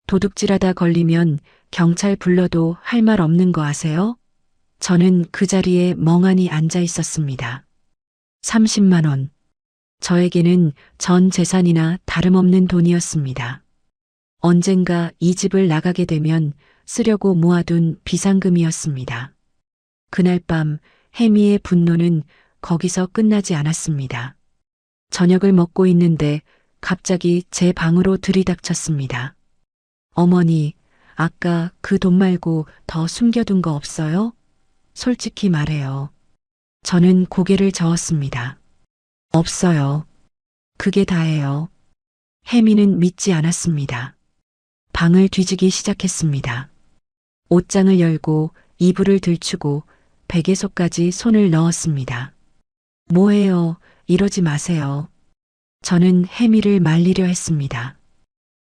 도둑질하다 걸리면 경찰 불러도 할 말 없는 거 아세요? 저는 그 자리에 멍하니 앉아 있었습니다. 30만 원. 저에게는 전 재산이나 다름없는 돈이었습니다. 언젠가 이 집을 나가게 되면 쓰려고 모아둔 비상금이었습니다. 그날 밤 혜미의 분노는 거기서 끝나지 않았습니다. 저녁을 먹고 있는데 갑자기 제 방으로 들이닥쳤습니다. 어머니, 아까 그 돈 말고 더 숨겨둔 거 없어요? 솔직히 말해요. 저는 고개를 저었습니다. 없어요. 그게 다예요. 혜미는 믿지 않았습니다. 방을 뒤지기 시작했습니다. 옷장을 열고 이불을 들추고 베개속까지 손을 넣었습니다. 뭐해요? 이러지 마세요. 저는 혜미를 말리려 했습니다.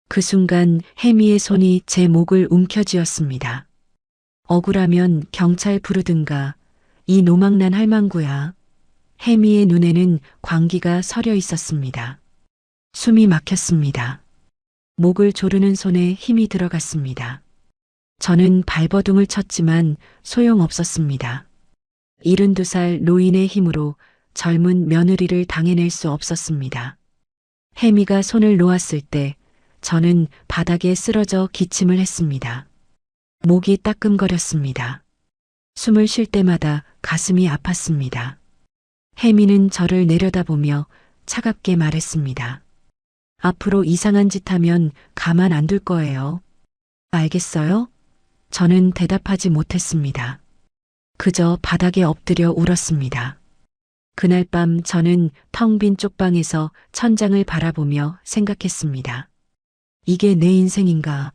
그 순간 혜미의 손이 제 목을 움켜쥐었습니다. 억울하면 경찰 부르든가. 이 노망난 할망구야. 혜미의 눈에는 광기가 서려 있었습니다. 숨이 막혔습니다. 목을 조르는 손에 힘이 들어갔습니다. 저는 발버둥을 쳤지만 소용없었습니다. 72살 노인의 힘으로 젊은 며느리를 당해낼 수 없었습니다. 혜미가 손을 놓았을 때 저는 바닥에 쓰러져 기침을 했습니다. 목이 따끔거렸습니다. 숨을 쉴 때마다 가슴이 아팠습니다. 혜미는 저를 내려다보며 차갑게 말했습니다. 앞으로 이상한 짓 하면 가만 안 둘 거예요. 알겠어요? 저는 대답하지 못했습니다. 그저 바닥에 엎드려 울었습니다. 그날 밤 저는 텅 빈 쪽방에서 천장을 바라보며 생각했습니다. 이게 내 인생인가?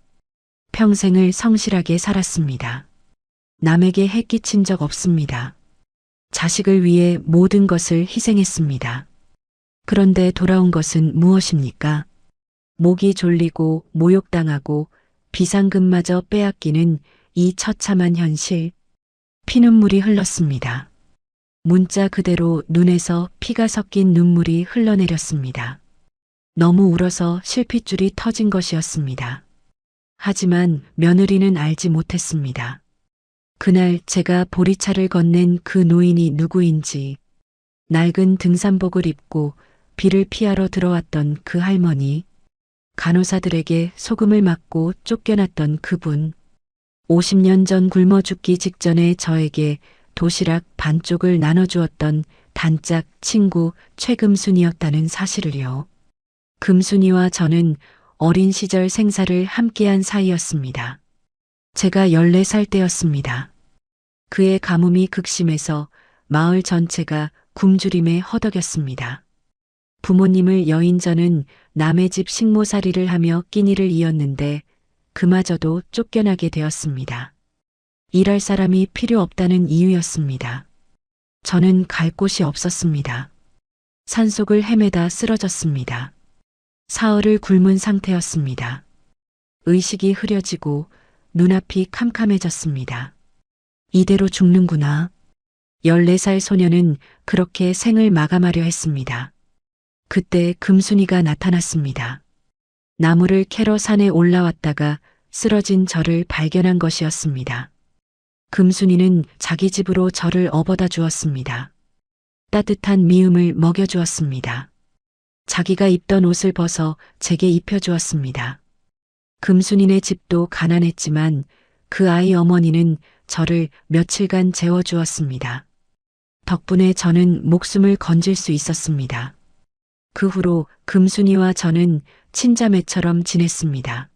평생을 성실하게 살았습니다. 남에게 해 끼친 적 없습니다. 자식을 위해 모든 것을 희생했습니다. 그런데 돌아온 것은 무엇입니까? 목이 졸리고 모욕당하고 비상금마저 빼앗기는 이 처참한 현실. 피눈물이 흘렀습니다. 문자 그대로 눈에서 피가 섞인 눈물이 흘러내렸습니다. 너무 울어서 실핏줄이 터진 것이었습니다. 하지만 며느리는 알지 못했습니다. 그날 제가 보리차를 건넨 그 노인이 누구인지, 낡은 등산복을 입고 비를 피하러 들어왔던 그 할머니, 간호사들에게 소금을 맞고 쫓겨났던 그분, 50년 전 굶어 죽기 직전에 저에게 도시락 반쪽을 나눠주었던 단짝 친구 최금순이었다는 사실을요. 금순이와 저는 어린 시절 생사를 함께한 사이였습니다. 제가 14살 때였습니다. 그의 가뭄이 극심해서 마을 전체가 굶주림에 허덕였습니다. 부모님을 여인 저는 남의 집 식모살이를 하며 끼니를 이었는데 그마저도 쫓겨나게 되었습니다. 일할 사람이 필요 없다는 이유였습니다. 저는 갈 곳이 없었습니다. 산속을 헤매다 쓰러졌습니다. 사흘을 굶은 상태였습니다. 의식이 흐려지고 눈앞이 캄캄해졌습니다. 이대로 죽는구나. 14살 소녀는 그렇게 생을 마감하려 했습니다. 그때 금순이가 나타났습니다. 나무를 캐러 산에 올라왔다가 쓰러진 저를 발견한 것이었습니다. 금순이는 자기 집으로 저를 업어다 주었습니다. 따뜻한 미음을 먹여주었습니다. 자기가 입던 옷을 벗어 제게 입혀주었습니다. 금순이네 집도 가난했지만 그 아이 어머니는 저를 며칠간 재워주었습니다. 덕분에 저는 목숨을 건질 수 있었습니다. 그 후로 금순이와 저는 친자매처럼 지냈습니다.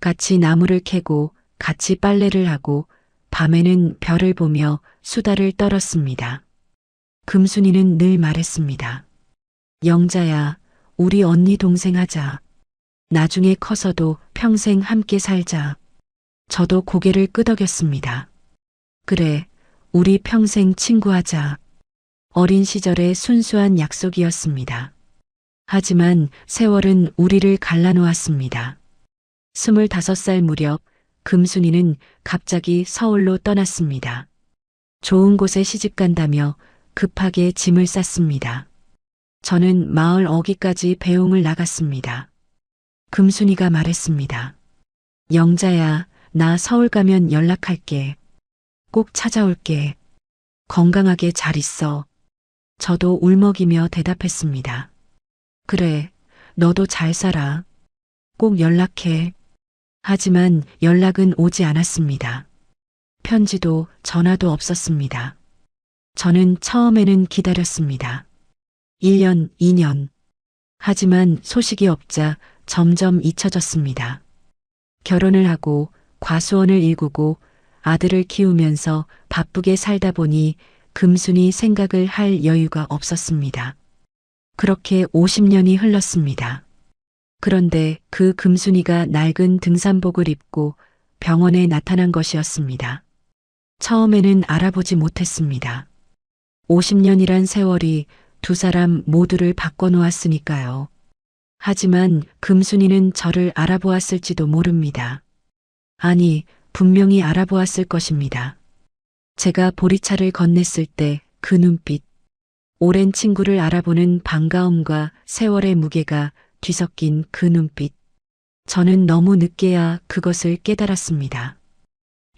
같이 나무를 캐고 같이 빨래를 하고 밤에는 별을 보며 수다를 떨었습니다. 금순이는 늘 말했습니다. 영자야, 우리 언니 동생 하자. 나중에 커서도 평생 함께 살자. 저도 고개를 끄덕였습니다. 그래, 우리 평생 친구하자. 어린 시절의 순수한 약속이었습니다. 하지만 세월은 우리를 갈라놓았습니다. 25살 무렵 금순이는 갑자기 서울로 떠났습니다. 좋은 곳에 시집간다며 급하게 짐을 쌌습니다. 저는 마을 어귀까지 배웅을 나갔습니다. 금순이가 말했습니다. 영자야, 나 서울 가면 연락할게. 꼭 찾아올게. 건강하게 잘 있어. 저도 울먹이며 대답했습니다. 그래, 너도 잘 살아. 꼭 연락해. 하지만 연락은 오지 않았습니다. 편지도 전화도 없었습니다. 저는 처음에는 기다렸습니다. 1년, 2년. 하지만 소식이 없자 점점 잊혀졌습니다. 결혼을 하고 과수원을 일구고 아들을 키우면서 바쁘게 살다 보니 금순이 생각을 할 여유가 없었습니다. 그렇게 50년이 흘렀습니다. 그런데 그 금순이가 낡은 등산복을 입고 병원에 나타난 것이었습니다. 처음에는 알아보지 못했습니다. 50년이란 세월이 두 사람 모두를 바꿔놓았으니까요. 하지만 금순이는 저를 알아보았을지도 모릅니다. 아니, 분명히 알아보았을 것입니다. 제가 보리차를 건넸을 때 그 눈빛, 오랜 친구를 알아보는 반가움과 세월의 무게가 뒤섞인 그 눈빛. 저는 너무 늦게야 그것을 깨달았습니다.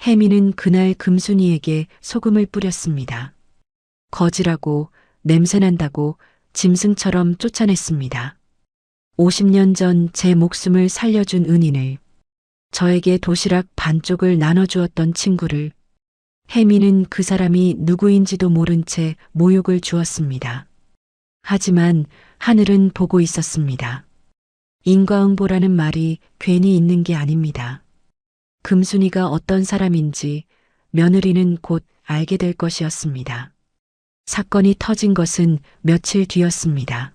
혜미는 그날 금순이에게 소금을 뿌렸습니다. 거지라고, 냄새난다고 짐승처럼 쫓아냈습니다. 50년 전 제 목숨을 살려준 은인을, 저에게 도시락 반쪽을 나눠주었던 친구를, 혜미는 그 사람이 누구인지도 모른 채 모욕을 주었습니다. 하지만 하늘은 보고 있었습니다. 인과응보라는 말이 괜히 있는 게 아닙니다. 금순이가 어떤 사람인지 며느리는 곧 알게 될 것이었습니다. 사건이 터진 것은 며칠 뒤였습니다.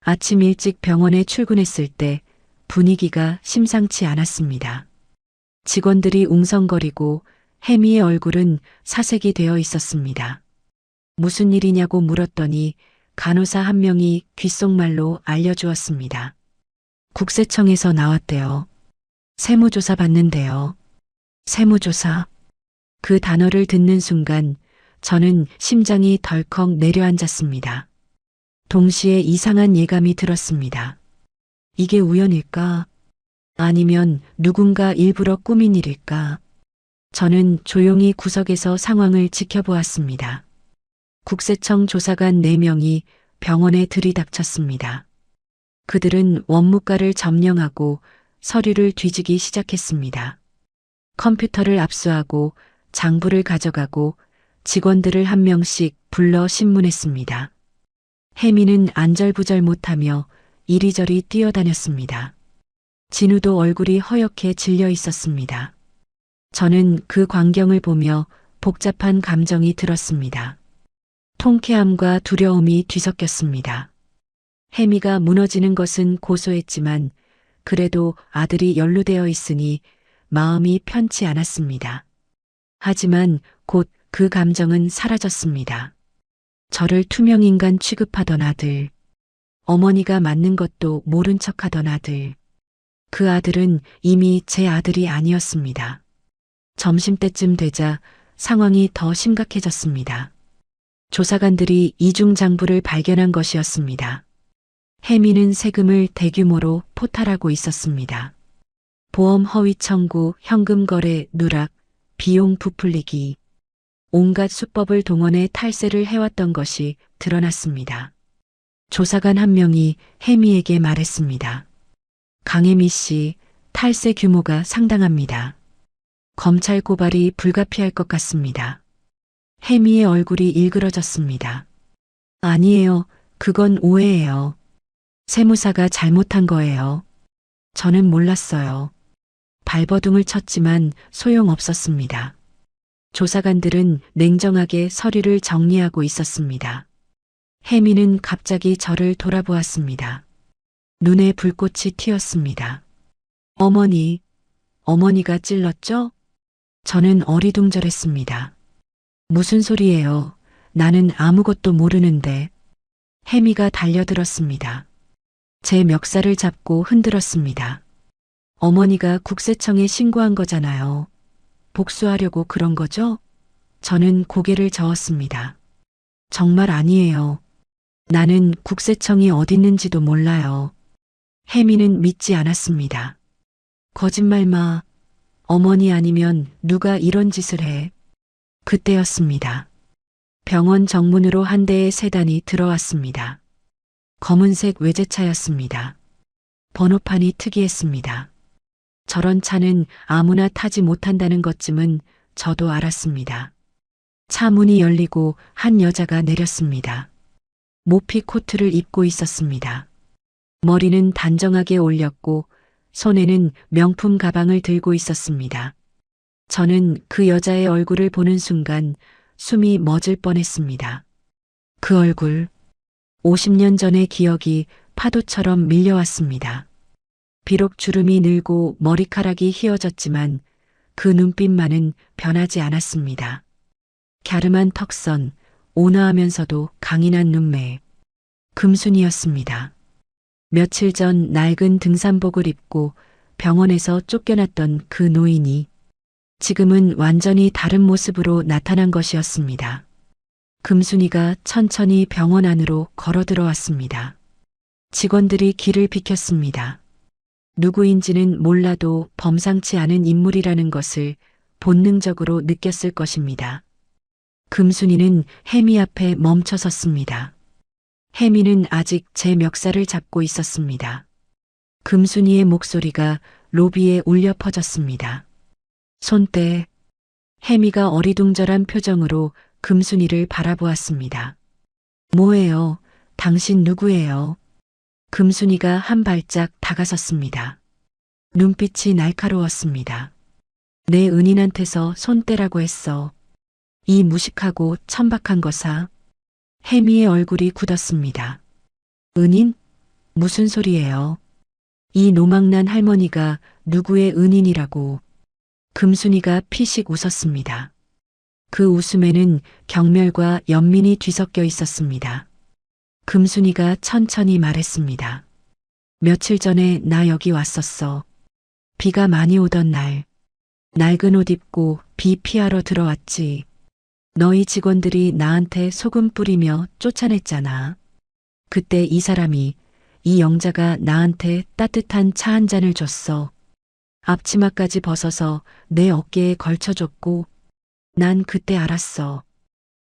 아침 일찍 병원에 출근했을 때 분위기가 심상치 않았습니다. 직원들이 웅성거리고 혜미의 얼굴은 사색이 되어 있었습니다. 무슨 일이냐고 물었더니 간호사 한 명이 귓속말로 알려주었습니다. 국세청에서 나왔대요. 세무조사 받는데요. 세무조사. 그 단어를 듣는 순간 저는 심장이 덜컥 내려앉았습니다. 동시에 이상한 예감이 들었습니다. 이게 우연일까? 아니면 누군가 일부러 꾸민 일일까? 저는 조용히 구석에서 상황을 지켜보았습니다. 국세청 조사관 4명이 병원에 들이닥쳤습니다. 그들은 원무과를 점령하고 서류를 뒤지기 시작했습니다. 컴퓨터를 압수하고 장부를 가져가고 직원들을 한 명씩 불러 신문했습니다. 혜미는 안절부절 못하며 이리저리 뛰어다녔습니다. 진우도 얼굴이 허옇게 질려 있었습니다. 저는 그 광경을 보며 복잡한 감정이 들었습니다. 통쾌함과 두려움이 뒤섞였습니다. 혜미가 무너지는 것은 고소했지만 그래도 아들이 연루되어 있으니 마음이 편치 않았습니다. 하지만 곧 그 감정은 사라졌습니다. 저를 투명인간 취급하던 아들, 어머니가 맞는 것도 모른 척하던 아들, 그 아들은 이미 제 아들이 아니었습니다. 점심때쯤 되자 상황이 더 심각해졌습니다. 조사관들이 이중장부를 발견한 것이었습니다. 혜미는 세금을 대규모로 포탈하고 있었습니다. 보험 허위 청구, 현금 거래, 누락, 비용 부풀리기, 온갖 수법을 동원해 탈세를 해왔던 것이 드러났습니다. 조사관 한 명이 혜미에게 말했습니다. 강혜미 씨, 탈세 규모가 상당합니다. 검찰 고발이 불가피할 것 같습니다. 혜미의 얼굴이 일그러졌습니다. 아니에요. 그건 오해예요. 세무사가 잘못한 거예요. 저는 몰랐어요. 발버둥을 쳤지만 소용없었습니다. 조사관들은 냉정하게 서류를 정리하고 있었습니다. 혜미는 갑자기 저를 돌아보았습니다. 눈에 불꽃이 튀었습니다. 어머니가 찔렀죠? 저는 어리둥절했습니다. 무슨 소리예요? 나는 아무것도 모르는데. 혜미가 달려들었습니다. 제 멱살을 잡고 흔들었습니다. 어머니가 국세청에 신고한 거잖아요. 복수하려고 그런 거죠? 저는 고개를 저었습니다. 정말 아니에요. 나는 국세청이 어딨는지도 몰라요. 혜미는 믿지 않았습니다. 거짓말 마. 어머니 아니면 누가 이런 짓을 해. 그때였습니다. 병원 정문으로 한 대의 세단이 들어왔습니다. 검은색 외제차였습니다. 번호판이 특이했습니다. 저런 차는 아무나 타지 못한다는 것쯤은 저도 알았습니다. 차 문이 열리고 한 여자가 내렸습니다. 모피 코트를 입고 있었습니다. 머리는 단정하게 올렸고 손에는 명품 가방을 들고 있었습니다. 저는 그 여자의 얼굴을 보는 순간 숨이 멎을 뻔했습니다. 그 얼굴, 50년 전의 기억이 파도처럼 밀려왔습니다. 비록 주름이 늘고 머리카락이 휘어졌지만 그 눈빛만은 변하지 않았습니다. 갸름한 턱선, 온화하면서도 강인한 눈매. 금순이었습니다. 며칠 전 낡은 등산복을 입고 병원에서 쫓겨났던 그 노인이 지금은 완전히 다른 모습으로 나타난 것이었습니다. 금순이가 천천히 병원 안으로 걸어 들어왔습니다. 직원들이 길을 비켰습니다. 누구인지는 몰라도 범상치 않은 인물이라는 것을 본능적으로 느꼈을 것입니다. 금순이는 혜미 앞에 멈춰 섰습니다. 혜미는 아직 제 멱살을 잡고 있었습니다. 금순이의 목소리가 로비에 울려 퍼졌습니다. 손대. 혜미가 어리둥절한 표정으로 금순이를 바라보았습니다. 뭐예요? 당신 누구예요? 금순이가 한 발짝 다가섰습니다. 눈빛이 날카로웠습니다. 내 은인한테서 손 떼라고 했어. 이 무식하고 천박한 거사. 혜미의 얼굴이 굳었습니다. 은인? 무슨 소리예요? 이 노망난 할머니가 누구의 은인이라고. 금순이가 피식 웃었습니다. 그 웃음에는 경멸과 연민이 뒤섞여 있었습니다. 금순이가 천천히 말했습니다. 며칠 전에 나 여기 왔었어. 비가 많이 오던 날. 낡은 옷 입고 비 피하러 들어왔지. 너희 직원들이 나한테 소금 뿌리며 쫓아냈잖아. 그때 이 사람이, 이 영자가 나한테 따뜻한 차 한 잔을 줬어. 앞치마까지 벗어서 내 어깨에 걸쳐줬고 난 그때 알았어.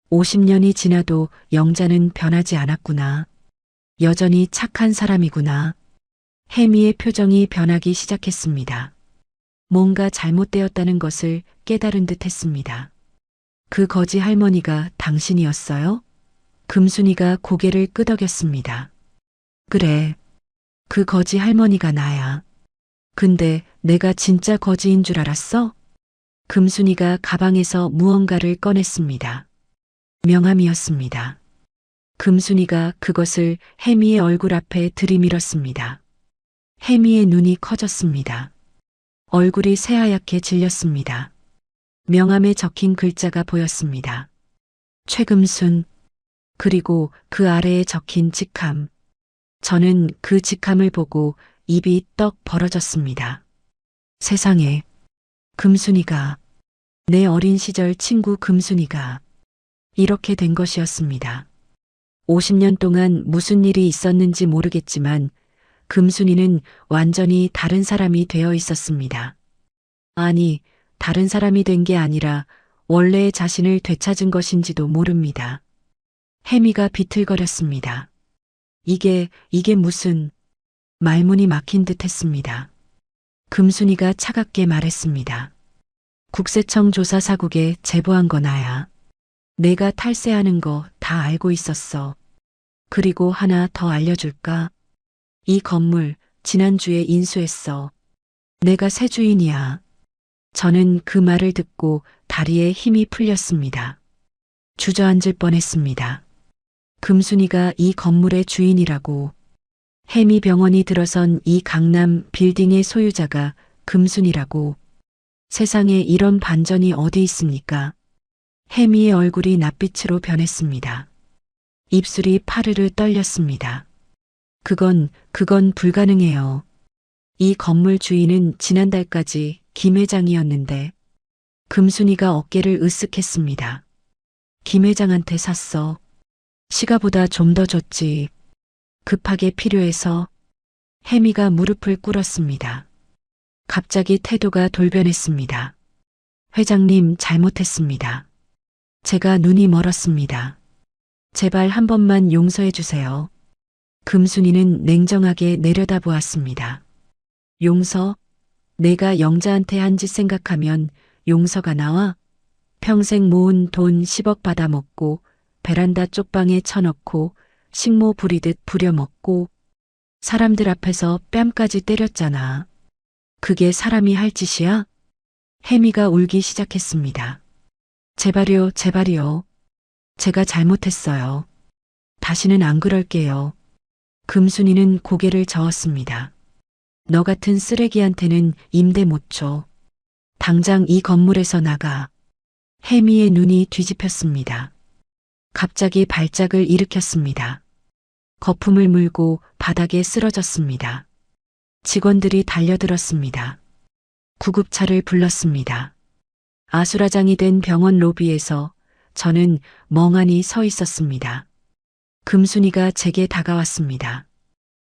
50년이 지나도 영자는 변하지 않았구나. 여전히 착한 사람이구나. 혜미의 표정이 변하기 시작했습니다. 뭔가 잘못되었다는 것을 깨달은 듯 했습니다. 그 거지 할머니가 당신이었어요? 금순이가 고개를 끄덕였습니다. 그래. 그 거지 할머니가 나야. 근데 내가 진짜 거지인 줄 알았어? 금순이가 가방에서 무언가를 꺼냈습니다. 명함이었습니다. 금순이가 그것을 혜미의 얼굴 앞에 들이밀었습니다. 혜미의 눈이 커졌습니다. 얼굴이 새하얗게 질렸습니다. 명함에 적힌 글자가 보였습니다. 최금순, 그리고 그 아래에 적힌 직함. 저는 그 직함을 보고 입이 떡 벌어졌습니다. 세상에, 금순이가, 내 어린 시절 친구 금순이가 이렇게 된 것이었습니다. 50년 동안 무슨 일이 있었는지 모르겠지만 금순이는 완전히 다른 사람이 되어 있었습니다. 아니, 다른 사람이 된 게 아니라 원래의 자신을 되찾은 것인지도 모릅니다. 혜미가 비틀거렸습니다. 이게 무슨 말문이 막힌 듯 했습니다. 금순이가 차갑게 말했습니다. 국세청 조사사국에 제보한 거 나야. 내가 탈세하는 거 다 알고 있었어. 그리고 하나 더 알려줄까? 이 건물 지난주에 인수했어. 내가 새 주인이야. 저는 그 말을 듣고 다리에 힘이 풀렸습니다. 주저앉을 뻔했습니다. 금순이가 이 건물의 주인이라고. 혜미 병원이 들어선 이 강남 빌딩의 소유자가 금순이라고. 세상에 이런 반전이 어디 있습니까? 혜미의 얼굴이 낯빛으로 변했습니다. 입술이 파르르 떨렸습니다. 그건 불가능해요. 이 건물 주인은 지난달까지 김 회장이었는데. 금순이가 어깨를 으쓱했습니다. 김 회장한테 샀어. 시가보다 좀 더 줬지. 급하게 필요해서. 혜미가 무릎을 꿇었습니다. 갑자기 태도가 돌변했습니다. 회장님, 잘못했습니다. 제가 눈이 멀었습니다. 제발 한 번만 용서해 주세요. 금순이는 냉정하게 내려다보았습니다. 용서? 내가 영자한테 한 짓 생각하면 용서가 나와? 평생 모은 돈 10억 받아먹고 베란다 쪽방에 쳐넣고 식모 부리듯 부려먹고 사람들 앞에서 뺨까지 때렸잖아. 그게 사람이 할 짓이야? 혜미가 울기 시작했습니다. 제발요, 제발이요. 제가 잘못했어요. 다시는 안 그럴게요. 금순이는 고개를 저었습니다. 너 같은 쓰레기한테는 임대 못 줘. 당장 이 건물에서 나가. 혜미의 눈이 뒤집혔습니다. 갑자기 발작을 일으켰습니다. 거품을 물고 바닥에 쓰러졌습니다. 직원들이 달려들었습니다. 구급차를 불렀습니다. 아수라장이 된 병원 로비에서 저는 멍하니 서 있었습니다. 금순이가 제게 다가왔습니다.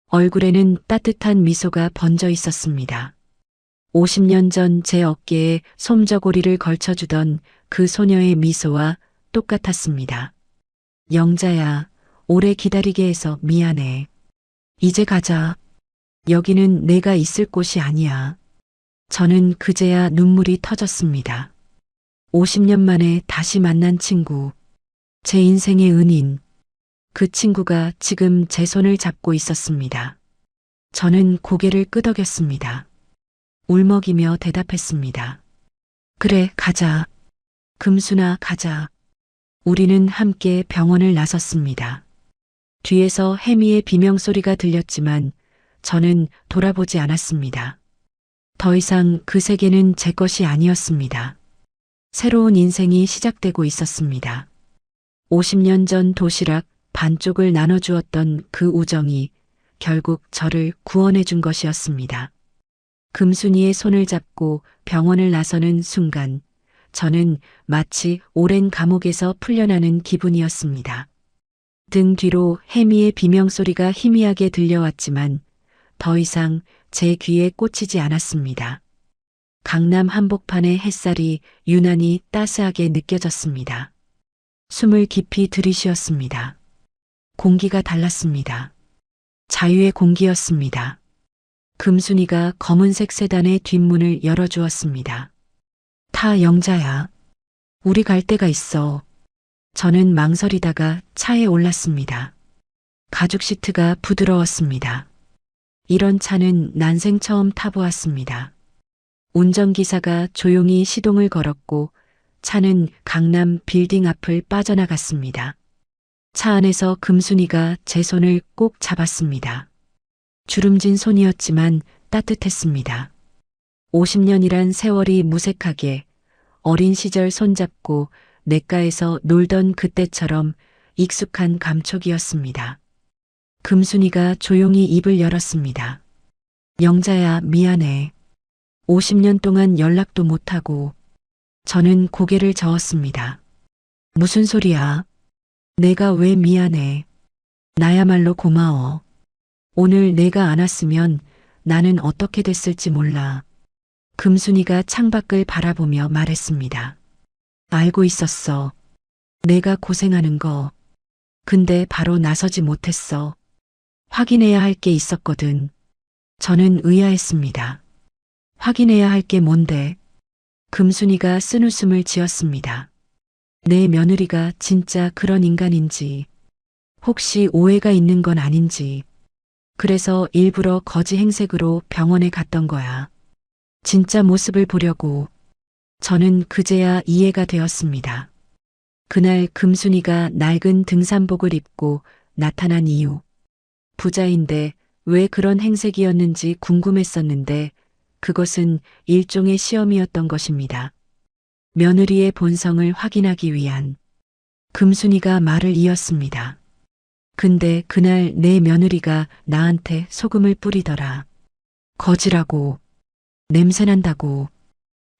얼굴에는 따뜻한 미소가 번져 있었습니다. 50년 전 제 어깨에 솜저고리를 걸쳐주던 그 소녀의 미소와 똑같았습니다. 영자야, 오래 기다리게 해서 미안해. 이제 가자. 여기는 내가 있을 곳이 아니야. 저는 그제야 눈물이 터졌습니다. 50년 만에 다시 만난 친구. 제 인생의 은인. 그 친구가 지금 제 손을 잡고 있었습니다. 저는 고개를 끄덕였습니다. 울먹이며 대답했습니다. 그래, 가자. 금순아, 가자. 우리는 함께 병원을 나섰습니다. 뒤에서 혜미의 비명소리가 들렸지만 저는 돌아보지 않았습니다. 더 이상 그 세계는 제 것이 아니었습니다. 새로운 인생이 시작되고 있었습니다. 50년 전 도시락 반쪽을 나눠주었던 그 우정이 결국 저를 구원해 준 것이었습니다. 금순이의 손을 잡고 병원을 나서는 순간 저는 마치 오랜 감옥에서 풀려나는 기분이었습니다. 등 뒤로 혜미의 비명소리가 희미하게 들려왔지만 더 이상 제 귀에 꽂히지 않았습니다. 강남 한복판의 햇살이 유난히 따스하게 느껴졌습니다. 숨을 깊이 들이쉬었습니다. 공기가 달랐습니다. 자유의 공기였습니다. 금순이가 검은색 세단의 뒷문을 열어주었습니다. 타, 영자야. 우리 갈 데가 있어. 저는 망설이다가 차에 올랐습니다. 가죽 시트가 부드러웠습니다. 이런 차는 난생 처음 타보았습니다. 운전기사가 조용히 시동을 걸었고 차는 강남 빌딩 앞을 빠져나갔습니다. 차 안에서 금순이가 제 손을 꼭 잡았습니다. 주름진 손이었지만 따뜻했습니다. 50년이란 세월이 무색하게 어린 시절 손잡고 냇가에서 놀던 그때처럼 익숙한 감촉이었습니다. 금순이가 조용히 입을 열었습니다. 영자야, 미안해. 50년 동안 연락도 못하고. 저는 고개를 저었습니다. 무슨 소리야? 내가 왜 미안해? 나야말로 고마워. 오늘 내가 안 왔으면 나는 어떻게 됐을지 몰라. 금순이가 창밖을 바라보며 말했습니다. 알고 있었어. 내가 고생하는 거. 근데 바로 나서지 못했어. 확인해야 할 게 있었거든. 저는 의아했습니다. 확인해야 할 게 뭔데? 금순이가 쓴웃음을 지었습니다. 내 며느리가 진짜 그런 인간인지, 혹시 오해가 있는 건 아닌지, 그래서 일부러 거지 행색으로 병원에 갔던 거야. 진짜 모습을 보려고. 저는 그제야 이해가 되었습니다. 그날 금순이가 낡은 등산복을 입고 나타난 이유. 부자인데 왜 그런 행색이었는지 궁금했었는데 그것은 일종의 시험이었던 것입니다. 며느리의 본성을 확인하기 위한. 금순이가 말을 이었습니다. 근데 그날 내 며느리가 나한테 소금을 뿌리더라. 거지라고. 냄새난다고.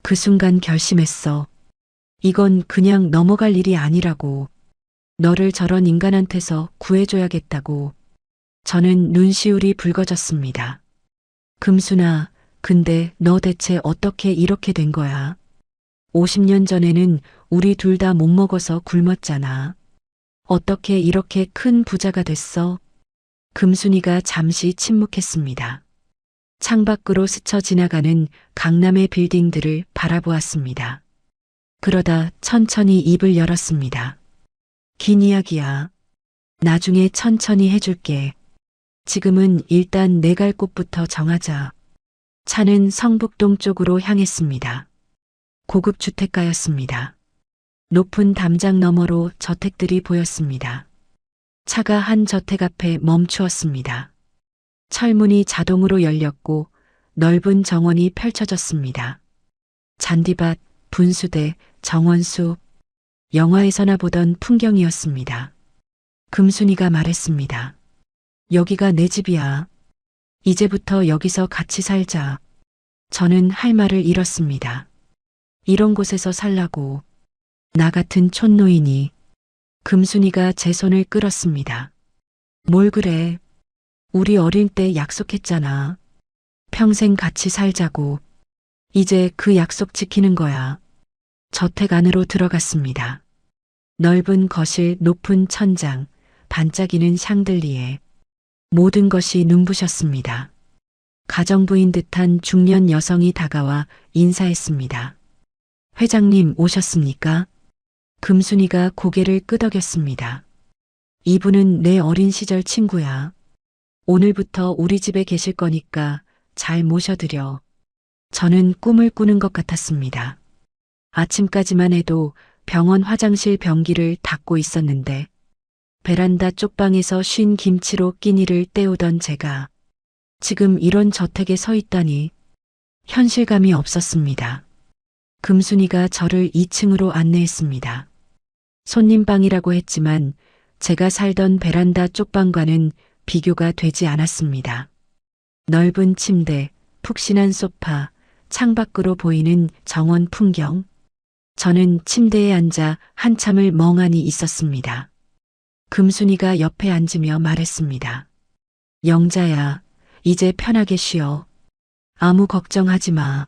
그 순간 결심했어. 이건 그냥 넘어갈 일이 아니라고. 너를 저런 인간한테서 구해줘야겠다고. 저는 눈시울이 붉어졌습니다. 금순아, 근데 너 대체 어떻게 이렇게 된 거야? 50년 전에는 우리 둘 다 못 먹어서 굶었잖아. 어떻게 이렇게 큰 부자가 됐어? 금순이가 잠시 침묵했습니다. 창밖으로 스쳐 지나가는 강남의 빌딩들을 바라보았습니다. 그러다 천천히 입을 열었습니다. 긴 이야기야. 나중에 천천히 해줄게. 지금은 일단 내 갈 곳부터 정하자. 차는 성북동 쪽으로 향했습니다. 고급 주택가였습니다. 높은 담장 너머로 저택들이 보였습니다. 차가 한 저택 앞에 멈추었습니다. 철문이 자동으로 열렸고 넓은 정원이 펼쳐졌습니다. 잔디밭, 분수대, 정원숲, 영화에서나 보던 풍경이었습니다. 금순이가 말했습니다. 여기가 내 집이야. 이제부터 여기서 같이 살자. 저는 할 말을 잃었습니다. 이런 곳에서 살라고. 나 같은 촌노인이. 금순이가 제 손을 끌었습니다. 뭘 그래? 우리 어릴 때 약속했잖아. 평생 같이 살자고. 이제 그 약속 지키는 거야. 저택 안으로 들어갔습니다. 넓은 거실, 높은 천장, 반짝이는 샹들리에. 모든 것이 눈부셨습니다. 가정부인 듯한 중년 여성이 다가와 인사했습니다. 회장님 오셨습니까? 금순이가 고개를 끄덕였습니다. 이분은 내 어린 시절 친구야. 오늘부터 우리 집에 계실 거니까 잘 모셔드려. 저는 꿈을 꾸는 것 같았습니다. 아침까지만 해도 병원 화장실 변기를 닦고 있었는데 베란다 쪽방에서 쉰 김치로 끼니를 때우던 제가 지금 이런 저택에 서 있다니 현실감이 없었습니다. 금순이가 저를 2층으로 안내했습니다. 손님방이라고 했지만 제가 살던 베란다 쪽방과는 비교가 되지 않았습니다. 넓은 침대, 푹신한 소파, 창밖으로 보이는 정원 풍경. 저는 침대에 앉아 한참을 멍하니 있었습니다. 금순이가 옆에 앉으며 말했습니다. 영자야, 이제 편하게 쉬어. 아무 걱정하지 마.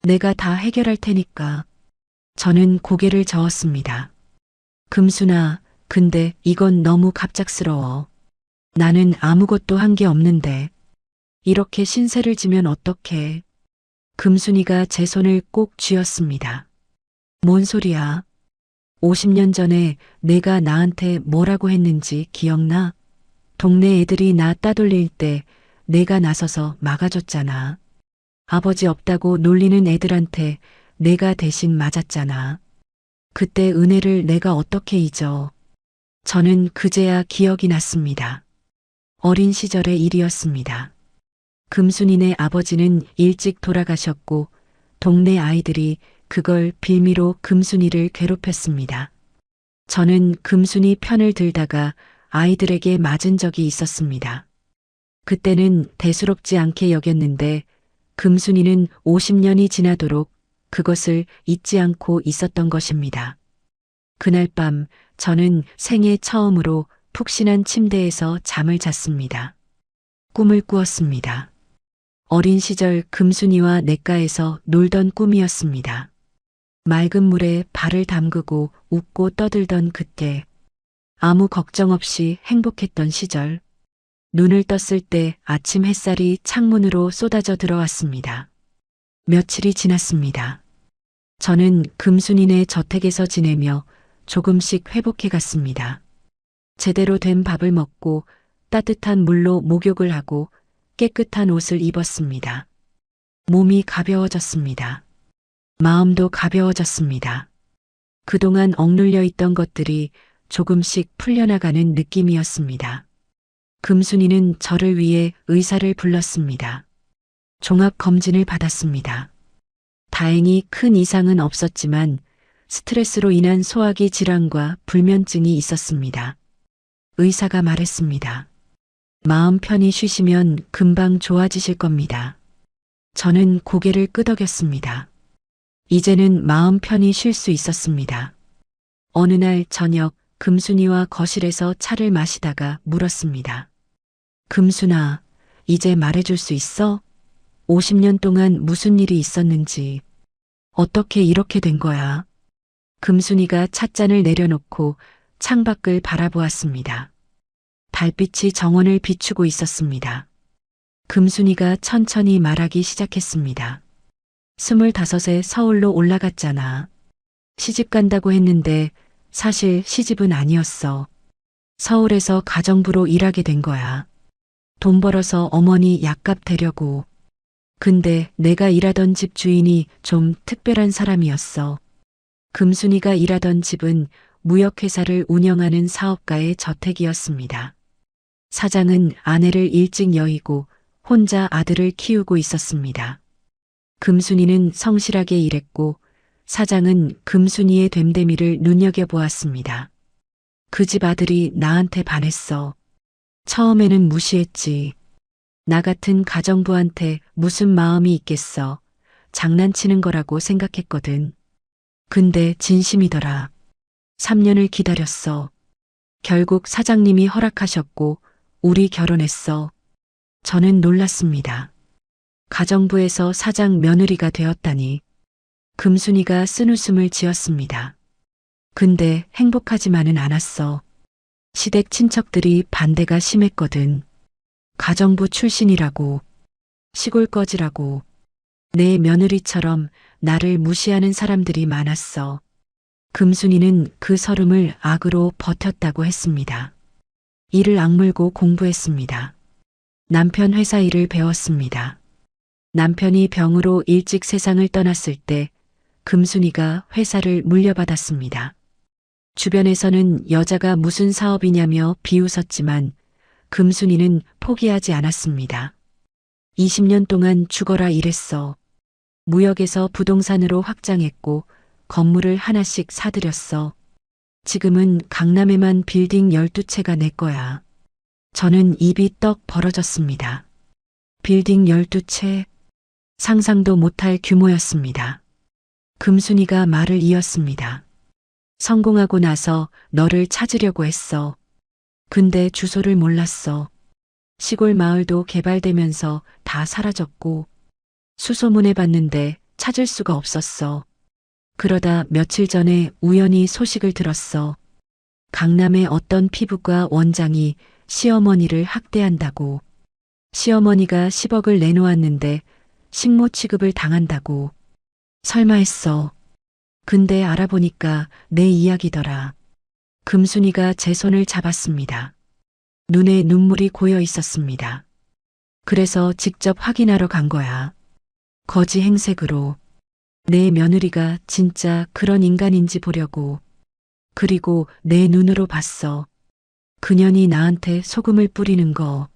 내가 다 해결할 테니까. 저는 고개를 저었습니다. 금순아, 근데 이건 너무 갑작스러워. 나는 아무것도 한 게 없는데. 이렇게 신세를 지면 어떡해. 금순이가 제 손을 꼭 쥐었습니다. 뭔 소리야? 50년 전에 내가 나한테 뭐라고 했는지 기억나? 동네 애들이 나 따돌릴 때 내가 나서서 막아줬잖아. 아버지 없다고 놀리는 애들한테 내가 대신 맞았잖아. 그때 은혜를 내가 어떻게 잊어. 저는 그제야 기억이 났습니다. 어린 시절의 일이었습니다. 금순이네 아버지는 일찍 돌아가셨고 동네 아이들이 그걸 빌미로 금순이를 괴롭혔습니다. 저는 금순이 편을 들다가 아이들에게 맞은 적이 있었습니다. 그때는 대수롭지 않게 여겼는데 금순이는 50년이 지나도록 그것을 잊지 않고 있었던 것입니다. 그날 밤 저는 생애 처음으로 푹신한 침대에서 잠을 잤습니다. 꿈을 꾸었습니다. 어린 시절 금순이와 냇가에서 놀던 꿈이었습니다. 맑은 물에 발을 담그고 웃고 떠들던 그때, 아무 걱정 없이 행복했던 시절, 눈을 떴을 때 아침 햇살이 창문으로 쏟아져 들어왔습니다. 며칠이 지났습니다. 저는 금순이네 저택에서 지내며 조금씩 회복해 갔습니다. 제대로 된 밥을 먹고 따뜻한 물로 목욕을 하고 깨끗한 옷을 입었습니다. 몸이 가벼워졌습니다. 마음도 가벼워졌습니다. 그동안 억눌려 있던 것들이 조금씩 풀려나가는 느낌이었습니다. 금순이는 저를 위해 의사를 불렀습니다. 종합 검진을 받았습니다. 다행히 큰 이상은 없었지만 스트레스로 인한 소화기 질환과 불면증이 있었습니다. 의사가 말했습니다. 마음 편히 쉬시면 금방 좋아지실 겁니다. 저는 고개를 끄덕였습니다. 이제는 마음 편히 쉴 수 있었습니다. 어느 날 저녁 금순이와 거실에서 차를 마시다가 물었습니다. 금순아, 이제 말해줄 수 있어? 50년 동안 무슨 일이 있었는지, 어떻게 이렇게 된 거야? 금순이가 찻잔을 내려놓고 창밖을 바라보았습니다. 달빛이 정원을 비추고 있었습니다. 금순이가 천천히 말하기 시작했습니다. 25에 서울로 올라갔잖아. 시집 간다고 했는데 사실 시집은 아니었어. 서울에서 가정부로 일하게 된 거야. 돈 벌어서 어머니 약값 대려고. 근데 내가 일하던 집 주인이 좀 특별한 사람이었어. 금순이가 일하던 집은 무역회사를 운영하는 사업가의 저택이었습니다. 사장은 아내를 일찍 여의고 혼자 아들을 키우고 있었습니다. 금순이는 성실하게 일했고 사장은 금순이의 됨됨이를 눈여겨보았습니다. 그 집 아들이 나한테 반했어. 처음에는 무시했지. 나 같은 가정부한테 무슨 마음이 있겠어. 장난치는 거라고 생각했거든. 근데 진심이더라. 3년을 기다렸어. 결국 사장님이 허락하셨고 우리 결혼했어. 저는 놀랐습니다. 가정부에서 사장 며느리가 되었다니. 금순이가 쓴웃음을 지었습니다. 근데 행복하지만은 않았어. 시댁 친척들이 반대가 심했거든. 가정부 출신이라고, 시골 거지라고, 내 며느리처럼 나를 무시하는 사람들이 많았어. 금순이는 그 서름을 악으로 버텼다고 했습니다. 이를 악물고 공부했습니다. 남편 회사 일을 배웠습니다. 남편이 병으로 일찍 세상을 떠났을 때 금순이가 회사를 물려받았습니다. 주변에서는 여자가 무슨 사업이냐며 비웃었지만 금순이는 포기하지 않았습니다. 20년 동안 죽어라 일했어. 무역에서 부동산으로 확장했고 건물을 하나씩 사들였어. 지금은 강남에만 빌딩 12채가 내 거야. 저는 입이 떡 벌어졌습니다. 빌딩 12채? 상상도 못할 규모였습니다. 금순이가 말을 이었습니다. 성공하고 나서 너를 찾으려고 했어. 근데 주소를 몰랐어. 시골 마을도 개발되면서 다 사라졌고 수소문해 봤는데 찾을 수가 없었어. 그러다 며칠 전에 우연히 소식을 들었어. 강남의 어떤 피부과 원장이 시어머니를 학대한다고. 시어머니가 10억을 내놓았는데 식모 취급을 당한다고. 설마 했어. 근데 알아보니까 내 이야기더라. 금순이가 제 손을 잡았습니다. 눈에 눈물이 고여 있었습니다. 그래서 직접 확인하러 간 거야. 거지 행색으로. 내 며느리가 진짜 그런 인간인지 보려고. 그리고 내 눈으로 봤어. 그년이 나한테 소금을 뿌리는 거,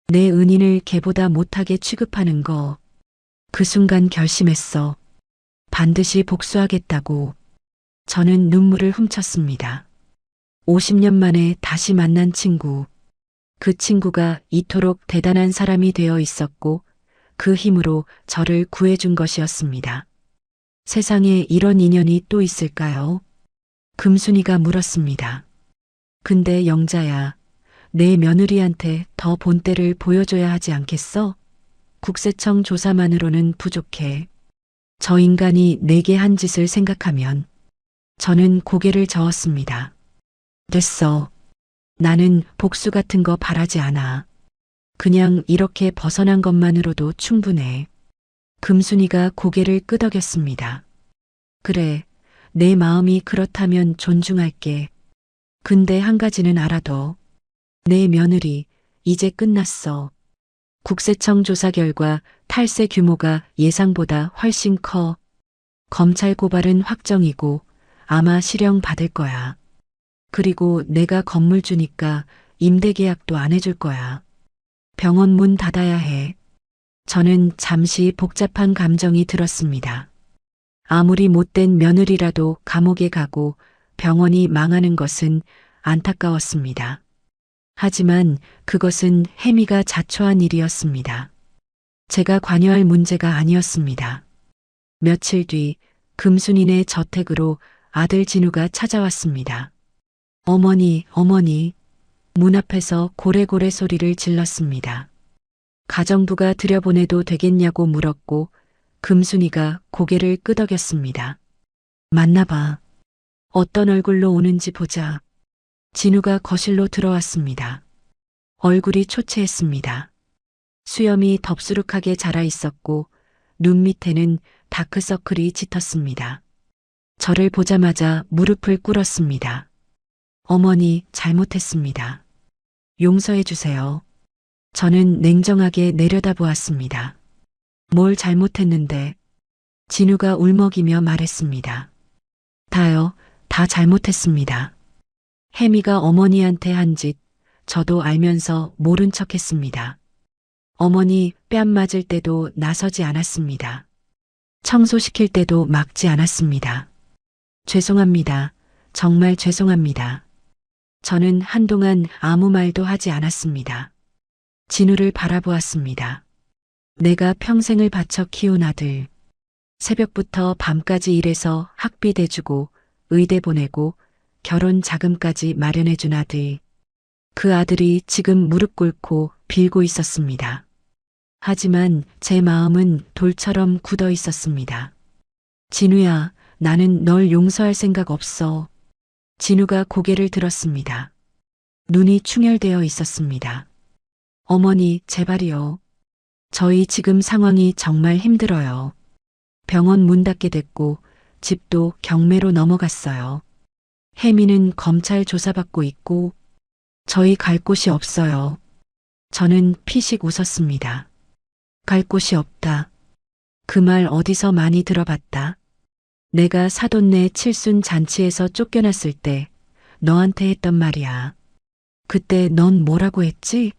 내 은인을 걔보다 못하게 취급하는 거, 그 순간 결심했어. 반드시 복수하겠다고. 저는 눈물을 훔쳤습니다. 50년 만에 다시 만난 친구. 그 친구가 이토록 대단한 사람이 되어 있었고 그 힘으로 저를 구해준 것이었습니다. 세상에 이런 인연이 또 있을까요? 금순이가 물었습니다. 근데 영자야, 내 며느리한테 더 본때를 보여줘야 하지 않겠어? 국세청 조사만으로는 부족해. 저 인간이 내게 한 짓을 생각하면 저는 고개를 저었습니다. 됐어. 나는 복수 같은 거 바라지 않아. 그냥 이렇게 벗어난 것만으로도 충분해. 금순이가 고개를 끄덕였습니다. 그래, 내 마음이 그렇다면 존중할게. 근데 한 가지는 알아둬. 내 며느리, 이제 끝났어. 국세청 조사 결과 탈세 규모가 예상보다 훨씬 커. 검찰 고발은 확정이고 아마 실형 받을 거야. 그리고 내가 건물 주니까 임대 계약도 안 해줄 거야. 병원 문 닫아야 해. 저는 잠시 복잡한 감정이 들었습니다. 아무리 못된 며느리라도 감옥에 가고 병원이 망하는 것은 안타까웠습니다. 하지만 그것은 혜미가 자초한 일이었습니다. 제가 관여할 문제가 아니었습니다. 며칠 뒤 금순이네 저택으로 아들 진우가 찾아왔습니다. 어머니, 어머니. 문 앞에서 고래고래 소리를 질렀습니다. 가정부가 들여보내도 되겠냐고 물었고 금순이가 고개를 끄덕였습니다. 만나봐. 어떤 얼굴로 오는지 보자. 진우가 거실로 들어왔습니다. 얼굴이 초췌했습니다. 수염이 덥수룩하게 자라 있었고 눈 밑에는 다크서클이 짙었습니다. 저를 보자마자 무릎을 꿇었습니다. 어머니, 잘못했습니다. 용서해 주세요. 저는 냉정하게 내려다보았습니다. 뭘 잘못했는데? 진우가 울먹이며 말했습니다. 다요, 다 잘못했습니다. 혜미가 어머니한테 한 짓, 저도 알면서 모른 척 했습니다. 어머니 뺨 맞을 때도 나서지 않았습니다. 청소시킬 때도 막지 않았습니다. 죄송합니다. 정말 죄송합니다. 저는 한동안 아무 말도 하지 않았습니다. 진우를 바라보았습니다. 내가 평생을 바쳐 키운 아들. 새벽부터 밤까지 일해서 학비 대주고 의대 보내고 결혼 자금까지 마련해준 아들. 그 아들이 지금 무릎 꿇고 빌고 있었습니다. 하지만 제 마음은 돌처럼 굳어 있었습니다. 진우야, 나는 널 용서할 생각 없어. 진우가 고개를 들었습니다. 눈이 충혈되어 있었습니다. 어머니, 제발이요. 저희 지금 상황이 정말 힘들어요. 병원 문 닫게 됐고 집도 경매로 넘어갔어요. 혜미는 검찰 조사받고 있고 저희 갈 곳이 없어요. 저는 피식 웃었습니다. 갈 곳이 없다. 그 말 어디서 많이 들어봤다. 내가 사돈네 칠순 잔치에서 쫓겨났을 때 너한테 했던 말이야. 그때 넌 뭐라고 했지?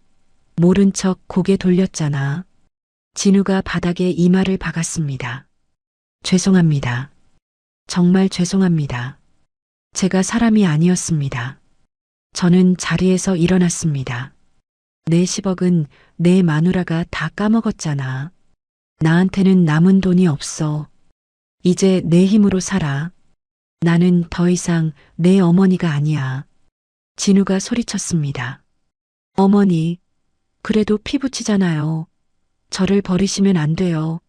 모른 척 고개 돌렸잖아. 진우가 바닥에 이마를 박았습니다. 죄송합니다. 정말 죄송합니다. 제가 사람이 아니었습니다. 저는 자리에서 일어났습니다. 내 10억은 내 마누라가 다 까먹었잖아. 나한테는 남은 돈이 없어. 이제 내 힘으로 살아. 나는 더 이상 내 어머니가 아니야. 진우가 소리쳤습니다. 어머니, 그래도 피부치잖아요. 저를 버리시면 안 돼요.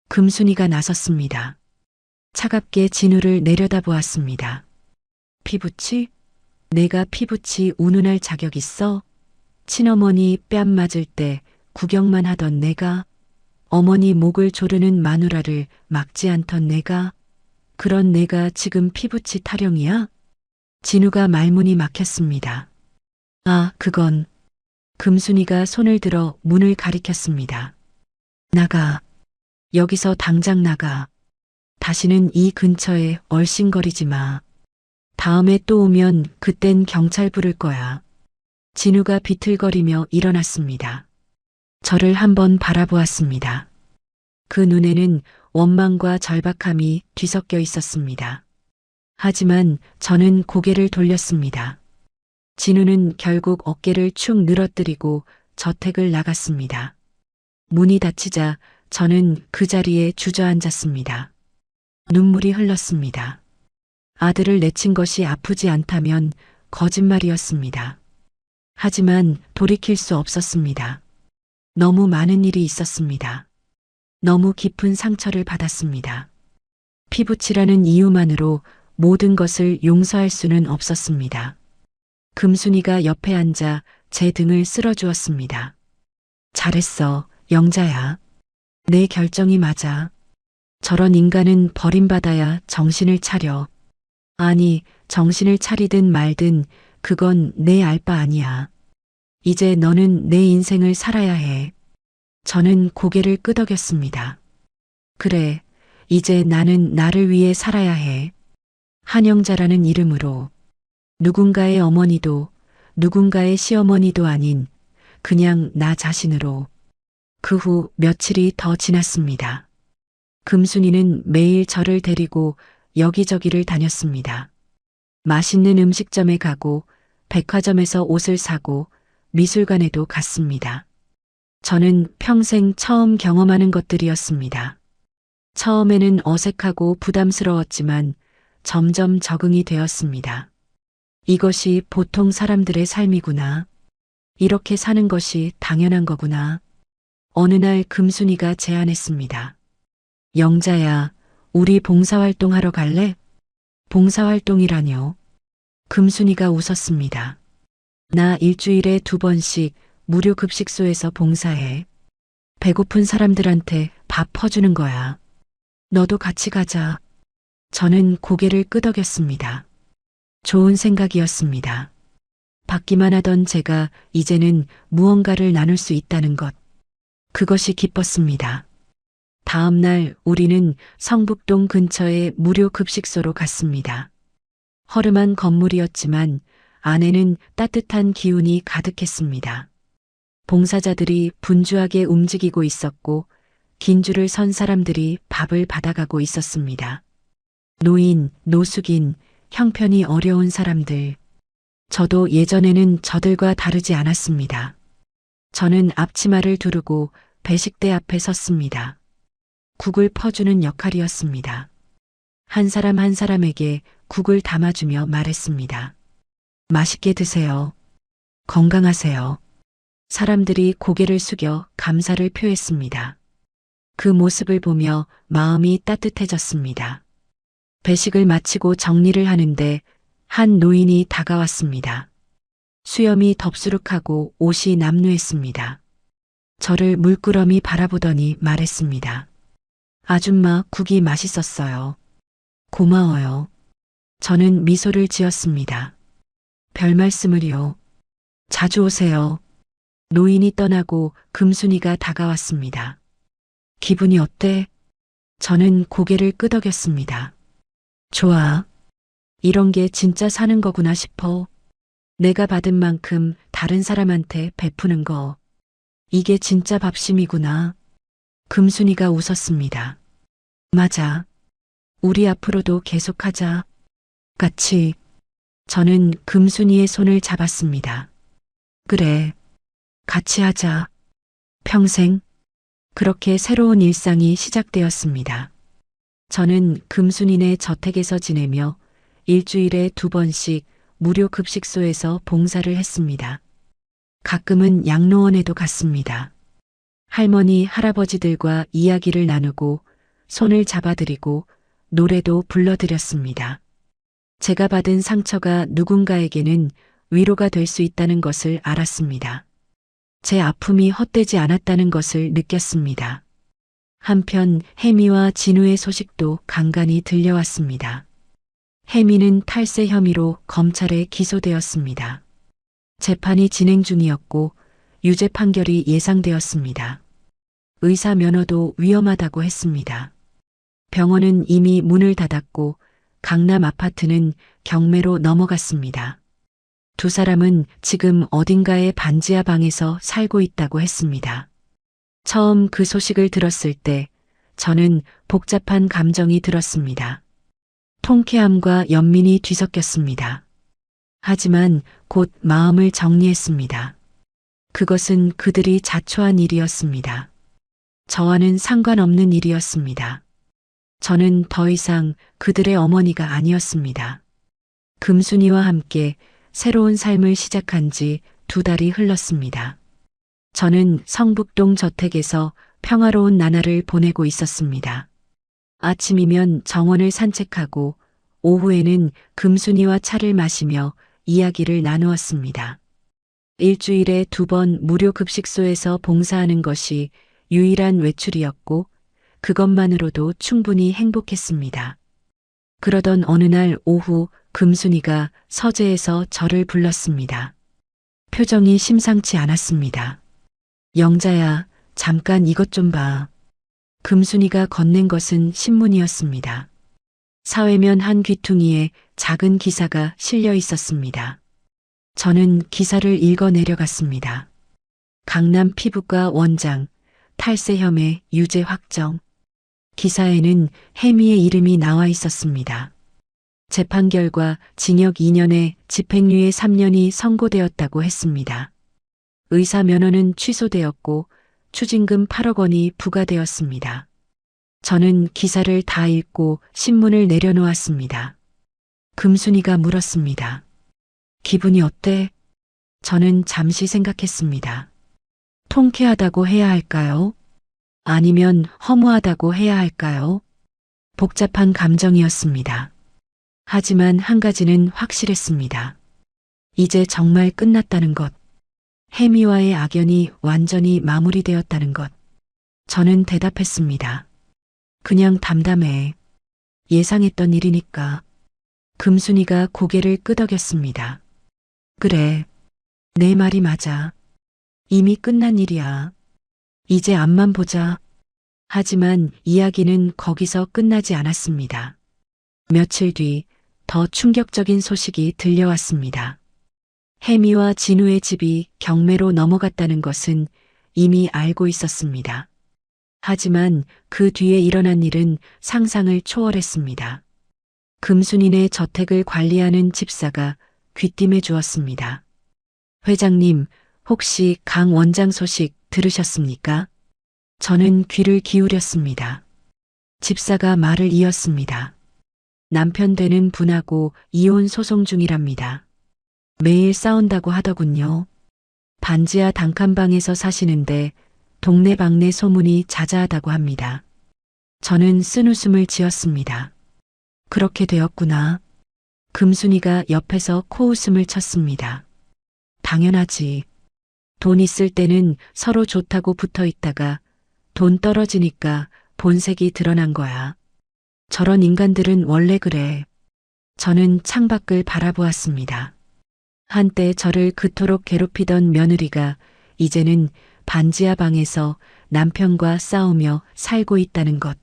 금순이가 나섰습니다. 차갑게 진우를 내려다보았습니다. 피부치? 내가 피부치 운운할 자격 있어? 친어머니 뺨 맞을 때 구경만 하던 내가, 어머니 목을 조르는 마누라를 막지 않던 내가, 그런 내가 지금 피부치 타령이야? 진우가 말문이 막혔습니다. 아, 그건. 금순이가 손을 들어 문을 가리켰습니다. 나가. 여기서 당장 나가. 다시는 이 근처에 얼씬거리지 마. 다음에 또 오면 그땐 경찰 부를 거야. 진우가 비틀거리며 일어났습니다. 저를 한번 바라보았습니다. 그 눈에는 원망과 절박함이 뒤섞여 있었습니다. 하지만 저는 고개를 돌렸습니다. 진우는 결국 어깨를 축 늘어뜨리고 저택을 나갔습니다. 문이 닫히자 저는 그 자리에 주저앉았습니다. 눈물이 흘렀습니다. 아들을 내친 것이 아프지 않다면 거짓말이었습니다. 하지만 돌이킬 수 없었습니다. 너무 많은 일이 있었습니다. 너무 깊은 상처를 받았습니다. 피부치라는 이유만으로 모든 것을 용서할 수는 없었습니다. 금순이가 옆에 앉아 제 등을 쓸어주었습니다. 잘했어, 영자야. 내 결정이 맞아. 저런 인간은 버림받아야 정신을 차려. 아니, 정신을 차리든 말든 그건 내 알 바 아니야. 이제 너는 내 인생을 살아야 해. 저는 고개를 끄덕였습니다. 그래, 이제 나는 나를 위해 살아야 해. 한영자라는 이름으로 누군가의 어머니도 누군가의 시어머니도 아닌 그냥 나 자신으로. 그 후 며칠이 더 지났습니다. 금순이는 매일 저를 데리고 여기저기를 다녔습니다. 맛있는 음식점에 가고 백화점에서 옷을 사고 미술관에도 갔습니다. 저는 평생 처음 경험하는 것들이었습니다. 처음에는 어색하고 부담스러웠지만 점점 적응이 되었습니다. 이것이 보통 사람들의 삶이구나. 이렇게 사는 것이 당연한 거구나. 어느 날 금순이가 제안했습니다. 영자야, 우리 봉사활동하러 갈래? 봉사활동이라뇨? 금순이가 웃었습니다. 나 일주일에 2번씩 무료 급식소에서 봉사해. 배고픈 사람들한테 밥 퍼주는 거야. 너도 같이 가자. 저는 고개를 끄덕였습니다. 좋은 생각이었습니다. 받기만 하던 제가 이제는 무언가를 나눌 수 있다는 것. 그것이 기뻤습니다. 다음 날 우리는 성북동 근처의 무료 급식소로 갔습니다. 허름한 건물이었지만 안에는 따뜻한 기운이 가득했습니다. 봉사자들이 분주하게 움직이고 있었고 긴 줄을 선 사람들이 밥을 받아가고 있었습니다. 노인, 노숙인, 형편이 어려운 사람들. 저도 예전에는 저들과 다르지 않았습니다. 저는 앞치마를 두르고 배식대 앞에 섰습니다. 국을 퍼주는 역할이었습니다. 한 사람 한 사람에게 국을 담아주며 말했습니다. 맛있게 드세요. 건강하세요. 사람들이 고개를 숙여 감사를 표했습니다. 그 모습을 보며 마음이 따뜻해졌습니다. 배식을 마치고 정리를 하는데 한 노인이 다가왔습니다. 수염이 덥수룩하고 옷이 남루했습니다. 저를 물끄러미 바라보더니 말했습니다. 아줌마, 국이 맛있었어요. 고마워요. 저는 미소를 지었습니다. 별 말씀을요. 자주 오세요. 노인이 떠나고 금순이가 다가왔습니다. 기분이 어때? 저는 고개를 끄덕였습니다. 좋아. 이런 게 진짜 사는 거구나 싶어. 내가 받은 만큼 다른 사람한테 베푸는 거. 이게 진짜 밥심이구나. 금순이가 웃었습니다. 맞아. 우리 앞으로도 계속하자. 같이. 저는 금순이의 손을 잡았습니다. 그래. 같이 하자. 평생. 그렇게 새로운 일상이 시작되었습니다. 저는 금순이네 저택에서 지내며 일주일에 2번씩 무료 급식소에서 봉사를 했습니다. 가끔은 양로원에도 갔습니다. 할머니, 할아버지들과 이야기를 나누고 손을 잡아드리고 노래도 불러드렸습니다. 제가 받은 상처가 누군가에게는 위로가 될 수 있다는 것을 알았습니다. 제 아픔이 헛되지 않았다는 것을 느꼈습니다. 한편 혜미와 진우의 소식도 간간히 들려왔습니다. 혜미는 탈세 혐의로 검찰에 기소되었습니다. 재판이 진행 중이었고 유죄 판결이 예상되었습니다. 의사 면허도 위험하다고 했습니다. 병원은 이미 문을 닫았고 강남 아파트는 경매로 넘어갔습니다. 두 사람은 지금 어딘가의 반지하 방에서 살고 있다고 했습니다. 처음 그 소식을 들었을 때 저는 복잡한 감정이 들었습니다. 통쾌함과 연민이 뒤섞였습니다. 하지만 곧 마음을 정리했습니다. 그것은 그들이 자초한 일이었습니다. 저와는 상관없는 일이었습니다. 저는 더 이상 그들의 어머니가 아니었습니다. 금순이와 함께 새로운 삶을 시작한 지 2달이 흘렀습니다. 저는 성북동 저택에서 평화로운 나날을 보내고 있었습니다. 아침이면 정원을 산책하고 오후에는 금순이와 차를 마시며 이야기를 나누었습니다. 일주일에 2번 무료 급식소에서 봉사하는 것이 유일한 외출이었고 그것만으로도 충분히 행복했습니다. 그러던 어느 날 오후 금순이가 서재에서 저를 불렀습니다. 표정이 심상치 않았습니다. 영자야, 잠깐 이것 좀 봐. 금순이가 건넨 것은 신문이었습니다. 사회면 한 귀퉁이에 작은 기사가 실려 있었습니다. 저는 기사를 읽어 내려갔습니다. 강남 피부과 원장, 탈세 혐의 유죄 확정. 기사에는 혜미의 이름이 나와 있었습니다. 재판 결과 징역 2년에 집행유예 3년이 선고되었다고 했습니다. 의사 면허는 취소되었고 추징금 8억 원이 부과되었습니다. 저는 기사를 다 읽고 신문을 내려놓았습니다. 금순이가 물었습니다. 기분이 어때? 저는 잠시 생각했습니다. 통쾌하다고 해야 할까요? 아니면 허무하다고 해야 할까요? 복잡한 감정이었습니다. 하지만 한 가지는 확실했습니다. 이제 정말 끝났다는 것. 혜미와의 악연이 완전히 마무리되었다는 것. 저는 대답했습니다. 그냥 담담해. 예상했던 일이니까. 금순이가 고개를 끄덕였습니다. 그래. 내 말이 맞아. 이미 끝난 일이야. 이제 앞만 보자. 하지만 이야기는 거기서 끝나지 않았습니다. 며칠 뒤 더 충격적인 소식이 들려왔습니다. 혜미와 진우의 집이 경매로 넘어갔다는 것은 이미 알고 있었습니다. 하지만 그 뒤에 일어난 일은 상상을 초월했습니다. 금순이네 저택을 관리하는 집사가 귀띔해 주었습니다. 회장님, 혹시 강 원장 소식 들으셨습니까? 저는 귀를 기울였습니다. 집사가 말을 이었습니다. 남편 되는 분하고 이혼 소송 중이랍니다. 매일 싸운다고 하더군요. 반지하 단칸방에서 사시는데 동네방네 소문이 자자하다고 합니다. 저는 쓴웃음을 지었습니다. 그렇게 되었구나. 금순이가 옆에서 코웃음을 쳤습니다. 당연하지. 돈 있을 때는 서로 좋다고 붙어 있다가 돈 떨어지니까 본색이 드러난 거야. 저런 인간들은 원래 그래. 저는 창밖을 바라보았습니다. 한때 저를 그토록 괴롭히던 며느리가 이제는 반지하 방에서 남편과 싸우며 살고 있다는 것.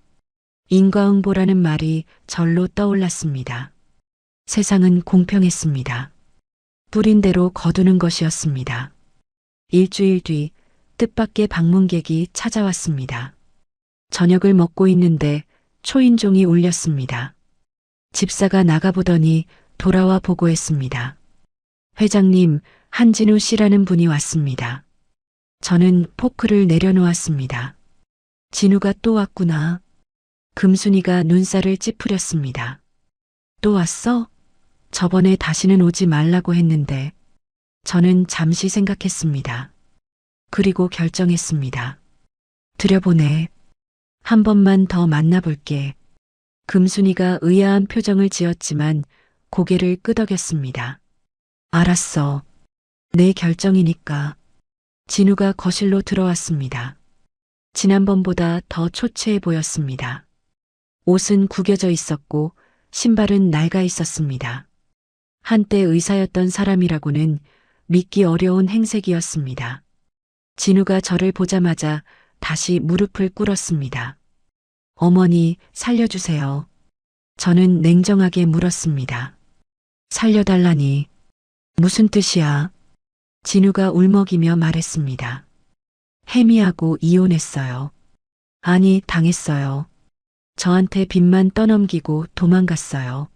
인과응보라는 말이 절로 떠올랐습니다. 세상은 공평했습니다. 뿌린 대로 거두는 것이었습니다. 일주일 뒤 뜻밖의 방문객이 찾아왔습니다. 저녁을 먹고 있는데 초인종이 울렸습니다. 집사가 나가보더니 돌아와 보고했습니다. 회장님, 한진우 씨라는 분이 왔습니다. 저는 포크를 내려놓았습니다. 진우가 또 왔구나. 금순이가 눈살을 찌푸렸습니다. 또 왔어? 저번에 다시는 오지 말라고 했는데. 저는 잠시 생각했습니다. 그리고 결정했습니다. 들여보내. 한 번만 더 만나볼게. 금순이가 의아한 표정을 지었지만 고개를 끄덕였습니다. 알았어. 내 결정이니까. 진우가 거실로 들어왔습니다. 지난번보다 더 초췌해 보였습니다. 옷은 구겨져 있었고 신발은 낡아 있었습니다. 한때 의사였던 사람이라고는 믿기 어려운 행색이었습니다. 진우가 저를 보자마자 다시 무릎을 꿇었습니다. 어머니, 살려주세요. 저는 냉정하게 물었습니다. 살려달라니. 무슨 뜻이야? 진우가 울먹이며 말했습니다. 혜미하고 이혼했어요. 아니, 당했어요. 저한테 빚만 떠넘기고 도망갔어요.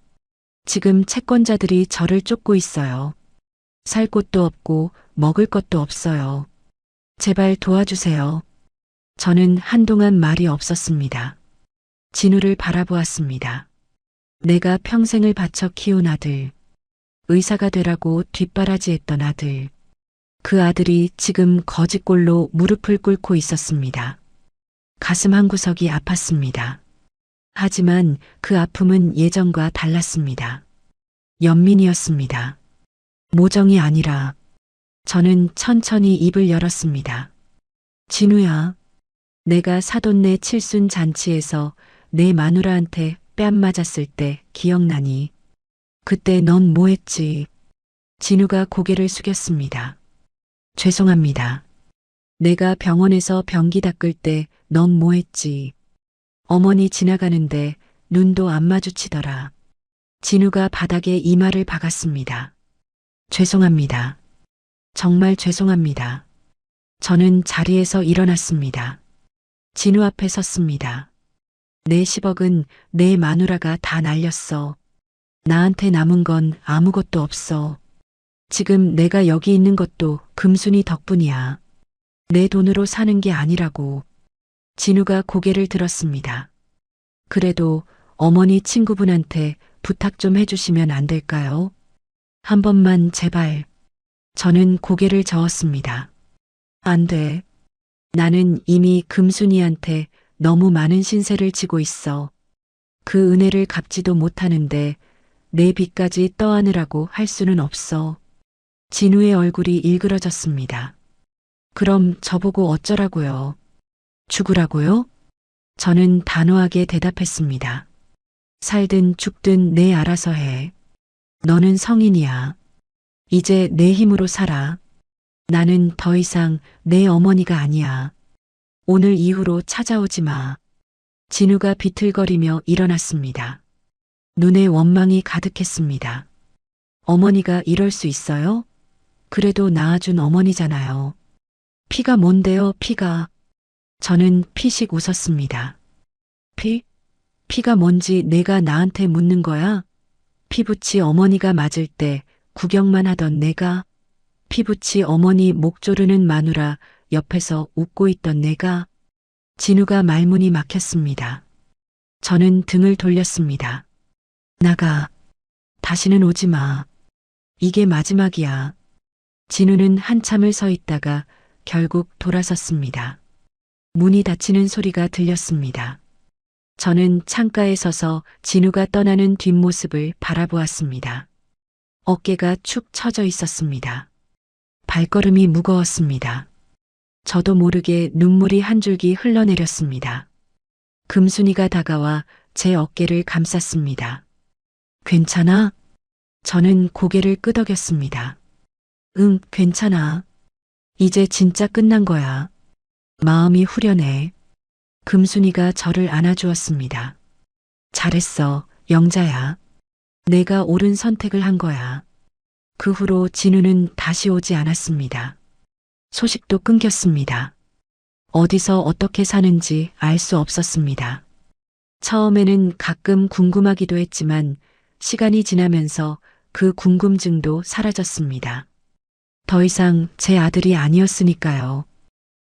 지금 채권자들이 저를 쫓고 있어요. 살 곳도 없고 먹을 것도 없어요. 제발 도와주세요. 저는 한동안 말이 없었습니다. 진우를 바라보았습니다. 내가 평생을 바쳐 키운 아들, 의사가 되라고 뒷바라지했던 아들, 그 아들이 지금 거지꼴로 무릎을 꿇고 있었습니다. 가슴 한구석이 아팠습니다. 하지만 그 아픔은 예전과 달랐습니다. 연민이었습니다. 모정이 아니라 저는 천천히 입을 열었습니다. 진우야, 내가 사돈네 칠순 잔치에서 내 마누라한테 뺨 맞았을 때 기억나니? 그때 넌 뭐 했지? 진우가 고개를 숙였습니다. 죄송합니다. 내가 병원에서 변기 닦을 때 넌 뭐 했지? 어머니 지나가는데 눈도 안 마주치더라. 진우가 바닥에 이마를 박았습니다. 죄송합니다. 정말 죄송합니다. 저는 자리에서 일어났습니다. 진우 앞에 섰습니다. 내 10억은 내 마누라가 다 날렸어. 나한테 남은 건 아무것도 없어. 지금 내가 여기 있는 것도 금순이 덕분이야. 내 돈으로 사는 게 아니라고. 진우가 고개를 들었습니다. 그래도 어머니 친구분한테 부탁 좀 해주시면 안 될까요? 한 번만 제발. 저는 고개를 저었습니다. 안 돼. 나는 이미 금순이한테 너무 많은 신세를 지고 있어. 그 은혜를 갚지도 못하는데 내 빚까지 떠안으라고 할 수는 없어. 진우의 얼굴이 일그러졌습니다. 그럼 저보고 어쩌라고요? 죽으라고요? 저는 단호하게 대답했습니다. 살든 죽든 내 알아서 해. 너는 성인이야. 이제 내 힘으로 살아. 나는 더 이상 내 어머니가 아니야. 오늘 이후로 찾아오지 마. 진우가 비틀거리며 일어났습니다. 눈에 원망이 가득했습니다. 어머니가 이럴 수 있어요? 그래도 낳아준 어머니잖아요. 피가 뭔데요, 피가? 저는 피식 웃었습니다. 피? 피가 뭔지 내가 나한테 묻는 거야? 피부치 어머니가 맞을 때 구경만 하던 내가, 피부치 어머니 목 조르는 마누라 옆에서 웃고 있던 내가. 진우가 말문이 막혔습니다. 저는 등을 돌렸습니다. 나가. 다시는 오지 마. 이게 마지막이야. 진우는 한참을 서 있다가 결국 돌아섰습니다. 문이 닫히는 소리가 들렸습니다. 저는 창가에 서서 진우가 떠나는 뒷모습을 바라보았습니다. 어깨가 축 처져 있었습니다. 발걸음이 무거웠습니다. 저도 모르게 눈물이 한 줄기 흘러내렸습니다. 금순이가 다가와 제 어깨를 감쌌습니다. 괜찮아? 저는 고개를 끄덕였습니다. 응, 괜찮아. 이제 진짜 끝난 거야. 마음이 후련해. 금순이가 저를 안아주었습니다. 잘했어, 영자야. 내가 옳은 선택을 한 거야. 그 후로 진우는 다시 오지 않았습니다. 소식도 끊겼습니다. 어디서 어떻게 사는지 알 수 없었습니다. 처음에는 가끔 궁금하기도 했지만 시간이 지나면서 그 궁금증도 사라졌습니다. 더 이상 제 아들이 아니었으니까요.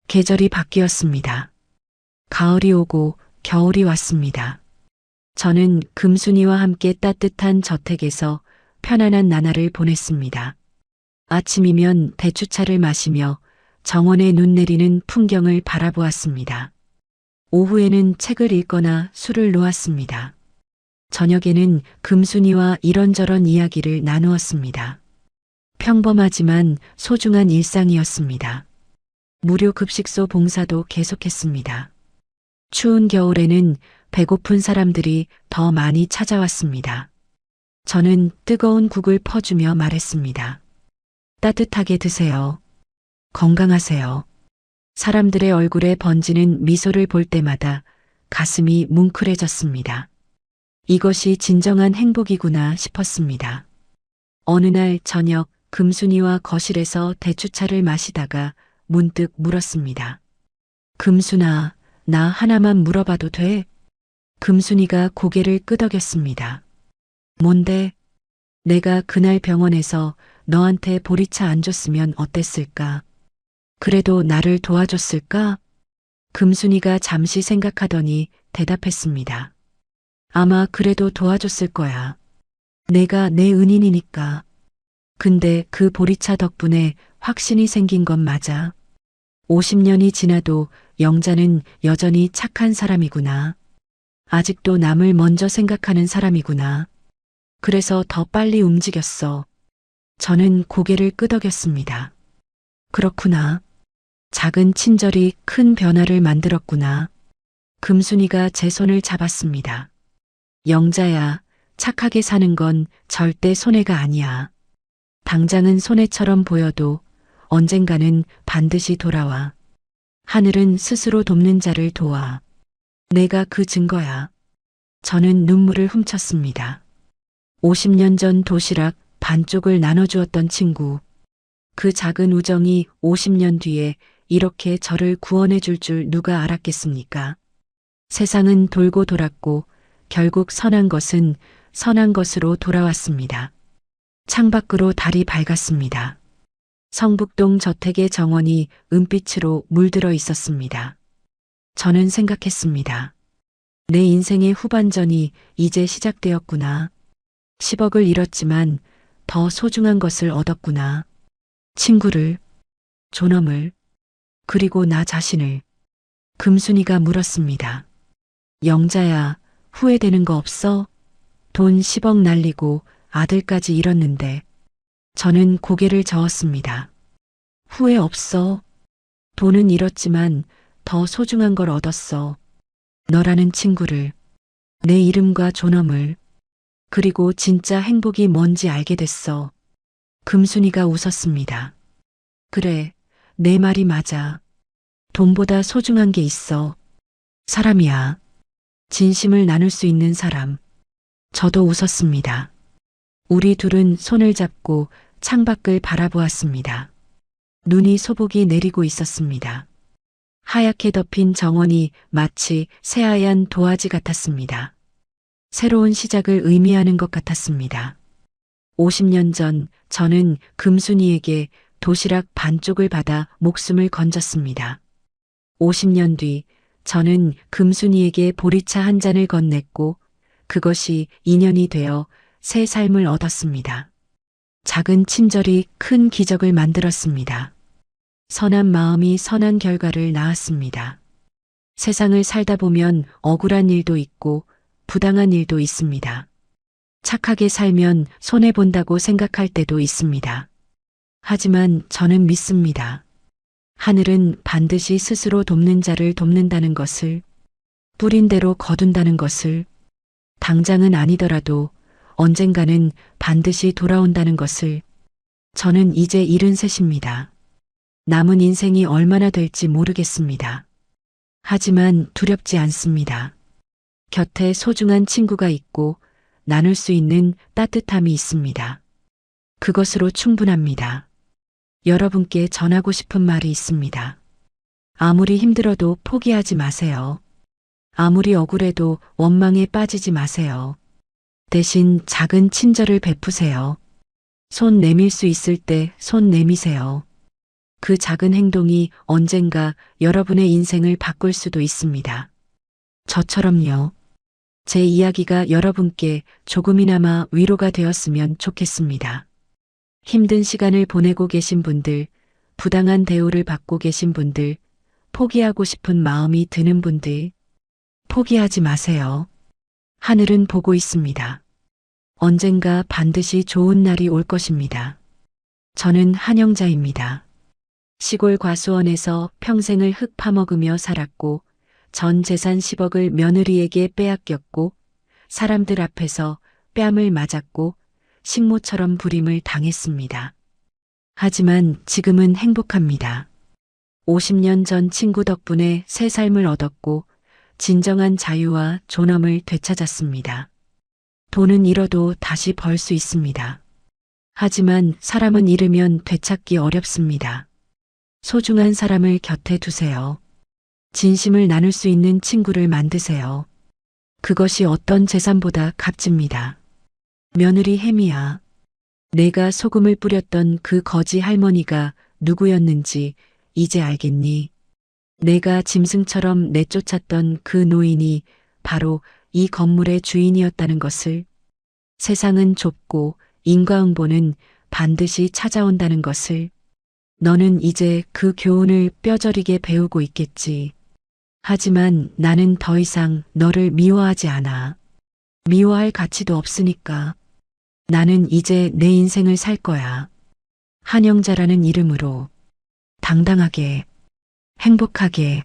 계절이 바뀌었습니다. 가을이 오고 겨울이 왔습니다. 저는 금순이와 함께 따뜻한 저택에서 편안한 나날을 보냈습니다. 아침이면 대추차를 마시며 정원에 눈 내리는 풍경을 바라보았습니다. 오후에는 책을 읽거나 술을 놓았습니다. 저녁에는 금순이와 이런저런 이야기를 나누었습니다. 평범하지만 소중한 일상이었습니다. 무료 급식소 봉사도 계속했습니다. 추운 겨울에는 배고픈 사람들이 더 많이 찾아왔습니다. 저는 뜨거운 국을 퍼주며 말했습니다. 따뜻하게 드세요. 건강하세요. 사람들의 얼굴에 번지는 미소를 볼 때마다 가슴이 뭉클해졌습니다. 이것이 진정한 행복이구나 싶었습니다. 어느 날 저녁 금순이와 거실에서 대추차를 마시다가 문득 물었습니다. 금순아, 나 하나만 물어봐도 돼? 금순이가 고개를 끄덕였습니다. 뭔데? 내가 그날 병원에서 너한테 보리차 안 줬으면 어땠을까? 그래도 나를 도와줬을까? 금순이가 잠시 생각하더니 대답했습니다. 아마 그래도 도와줬을 거야. 내가 내 은인이니까. 근데 그 보리차 덕분에 확신이 생긴 건 맞아. 50년이 지나도 영자는 여전히 착한 사람이구나. 아직도 남을 먼저 생각하는 사람이구나. 그래서 더 빨리 움직였어. 저는 고개를 끄덕였습니다. 그렇구나. 작은 친절이 큰 변화를 만들었구나. 금순이가 제 손을 잡았습니다. 영자야, 착하게 사는 건 절대 손해가 아니야. 당장은 손해처럼 보여도 언젠가는 반드시 돌아와. 하늘은 스스로 돕는 자를 도와. 내가 그 증거야. 저는 눈물을 훔쳤습니다. 50년 전 도시락 반쪽을 나눠주었던 친구. 그 작은 우정이 50년 뒤에 이렇게 저를 구원해 줄 줄 누가 알았겠습니까? 세상은 돌고 돌았고 결국 선한 것은 선한 것으로 돌아왔습니다. 창밖으로 달이 밝았습니다. 성북동 저택의 정원이 은빛으로 물들어 있었습니다. 저는 생각했습니다. 내 인생의 후반전이 이제 시작되었구나. 10억을 잃었지만 더 소중한 것을 얻었구나. 친구를, 존엄을, 그리고 나 자신을. 금순이가 물었습니다. 영자야, 후회되는 거 없어? 돈 10억 날리고 아들까지 잃었는데. 저는 고개를 저었습니다. 후회 없어. 돈은 잃었지만 더 소중한 걸 얻었어. 너라는 친구를, 내 이름과 존엄을, 그리고 진짜 행복이 뭔지 알게 됐어. 금순이가 웃었습니다. 그래, 내 말이 맞아. 돈보다 소중한 게 있어. 사람이야. 진심을 나눌 수 있는 사람. 저도 웃었습니다. 우리 둘은 손을 잡고 창밖을 바라보았습니다. 눈이 소복이 내리고 있었습니다. 하얗게 덮인 정원이 마치 새하얀 도화지 같았습니다. 새로운 시작을 의미하는 것 같았습니다. 50년 전 저는 금순이에게 도시락 반쪽을 받아 목숨을 건졌습니다. 50년 뒤 저는 금순이에게 보리차 한 잔을 건넸고 그것이 인연이 되어 새 삶을 얻었습니다. 작은 친절이 큰 기적을 만들었습니다. 선한 마음이 선한 결과를 낳았습니다. 세상을 살다 보면 억울한 일도 있고 부당한 일도 있습니다. 착하게 살면 손해본다고 생각할 때도 있습니다. 하지만 저는 믿습니다. 하늘은 반드시 스스로 돕는 자를 돕는다는 것을, 뿌린 대로 거둔다는 것을, 당장은 아니더라도 언젠가는 반드시 돌아온다는 것을. 저는 이제 73입니다. 남은 인생이 얼마나 될지 모르겠습니다. 하지만 두렵지 않습니다. 곁에 소중한 친구가 있고 나눌 수 있는 따뜻함이 있습니다. 그것으로 충분합니다. 여러분께 전하고 싶은 말이 있습니다. 아무리 힘들어도 포기하지 마세요. 아무리 억울해도 원망에 빠지지 마세요. 대신 작은 친절을 베푸세요. 손 내밀 수 있을 때 손 내미세요. 그 작은 행동이 언젠가 여러분의 인생을 바꿀 수도 있습니다. 저처럼요. 제 이야기가 여러분께 조금이나마 위로가 되었으면 좋겠습니다. 힘든 시간을 보내고 계신 분들, 부당한 대우를 받고 계신 분들, 포기하고 싶은 마음이 드는 분들, 포기하지 마세요. 하늘은 보고 있습니다. 언젠가 반드시 좋은 날이 올 것입니다. 저는 한영자입니다. 시골 과수원에서 평생을 흙 파먹으며 살았고 전 재산 10억을 며느리에게 빼앗겼고 사람들 앞에서 뺨을 맞았고 식모처럼 부림을 당했습니다. 하지만 지금은 행복합니다. 50년 전 친구 덕분에 새 삶을 얻었고 진정한 자유와 존엄을 되찾았습니다. 돈은 잃어도 다시 벌 수 있습니다. 하지만 사람은 잃으면 되찾기 어렵습니다. 소중한 사람을 곁에 두세요. 진심을 나눌 수 있는 친구를 만드세요. 그것이 어떤 재산보다 값집니다. 며느리 혜미야. 내가 소금을 뿌렸던 그 거지 할머니가 누구였는지 이제 알겠니? 내가 짐승처럼 내쫓았던 그 노인이 바로 이 건물의 주인이었다는 것을. 세상은 좁고 인과응보는 반드시 찾아온다는 것을. 너는 이제 그 교훈을 뼈저리게 배우고 있겠지. 하지만 나는 더 이상 너를 미워하지 않아. 미워할 가치도 없으니까. 나는 이제 내 인생을 살 거야. 한영자라는 이름으로. 당당하게. 행복하게.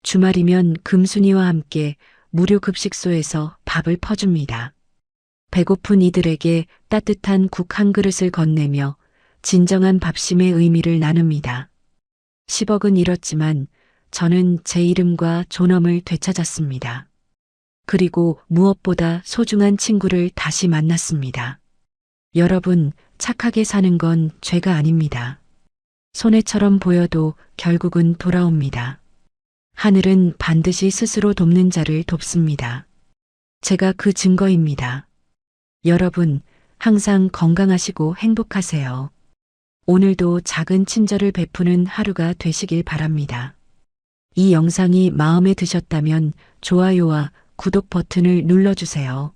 주말이면 금순이와 함께 무료 급식소에서 밥을 퍼줍니다. 배고픈 이들에게 따뜻한 국 한 그릇을 건네며 진정한 밥심의 의미를 나눕니다. 10억은 잃었지만 저는 제 이름과 존엄을 되찾았습니다. 그리고 무엇보다 소중한 친구를 다시 만났습니다. 여러분, 착하게 사는 건 죄가 아닙니다. 손해처럼 보여도 결국은 돌아옵니다. 하늘은 반드시 스스로 돕는 자를 돕습니다. 제가 그 증거입니다. 여러분, 항상 건강하시고 행복하세요. 오늘도 작은 친절을 베푸는 하루가 되시길 바랍니다. 이 영상이 마음에 드셨다면 좋아요와 구독 버튼을 눌러주세요.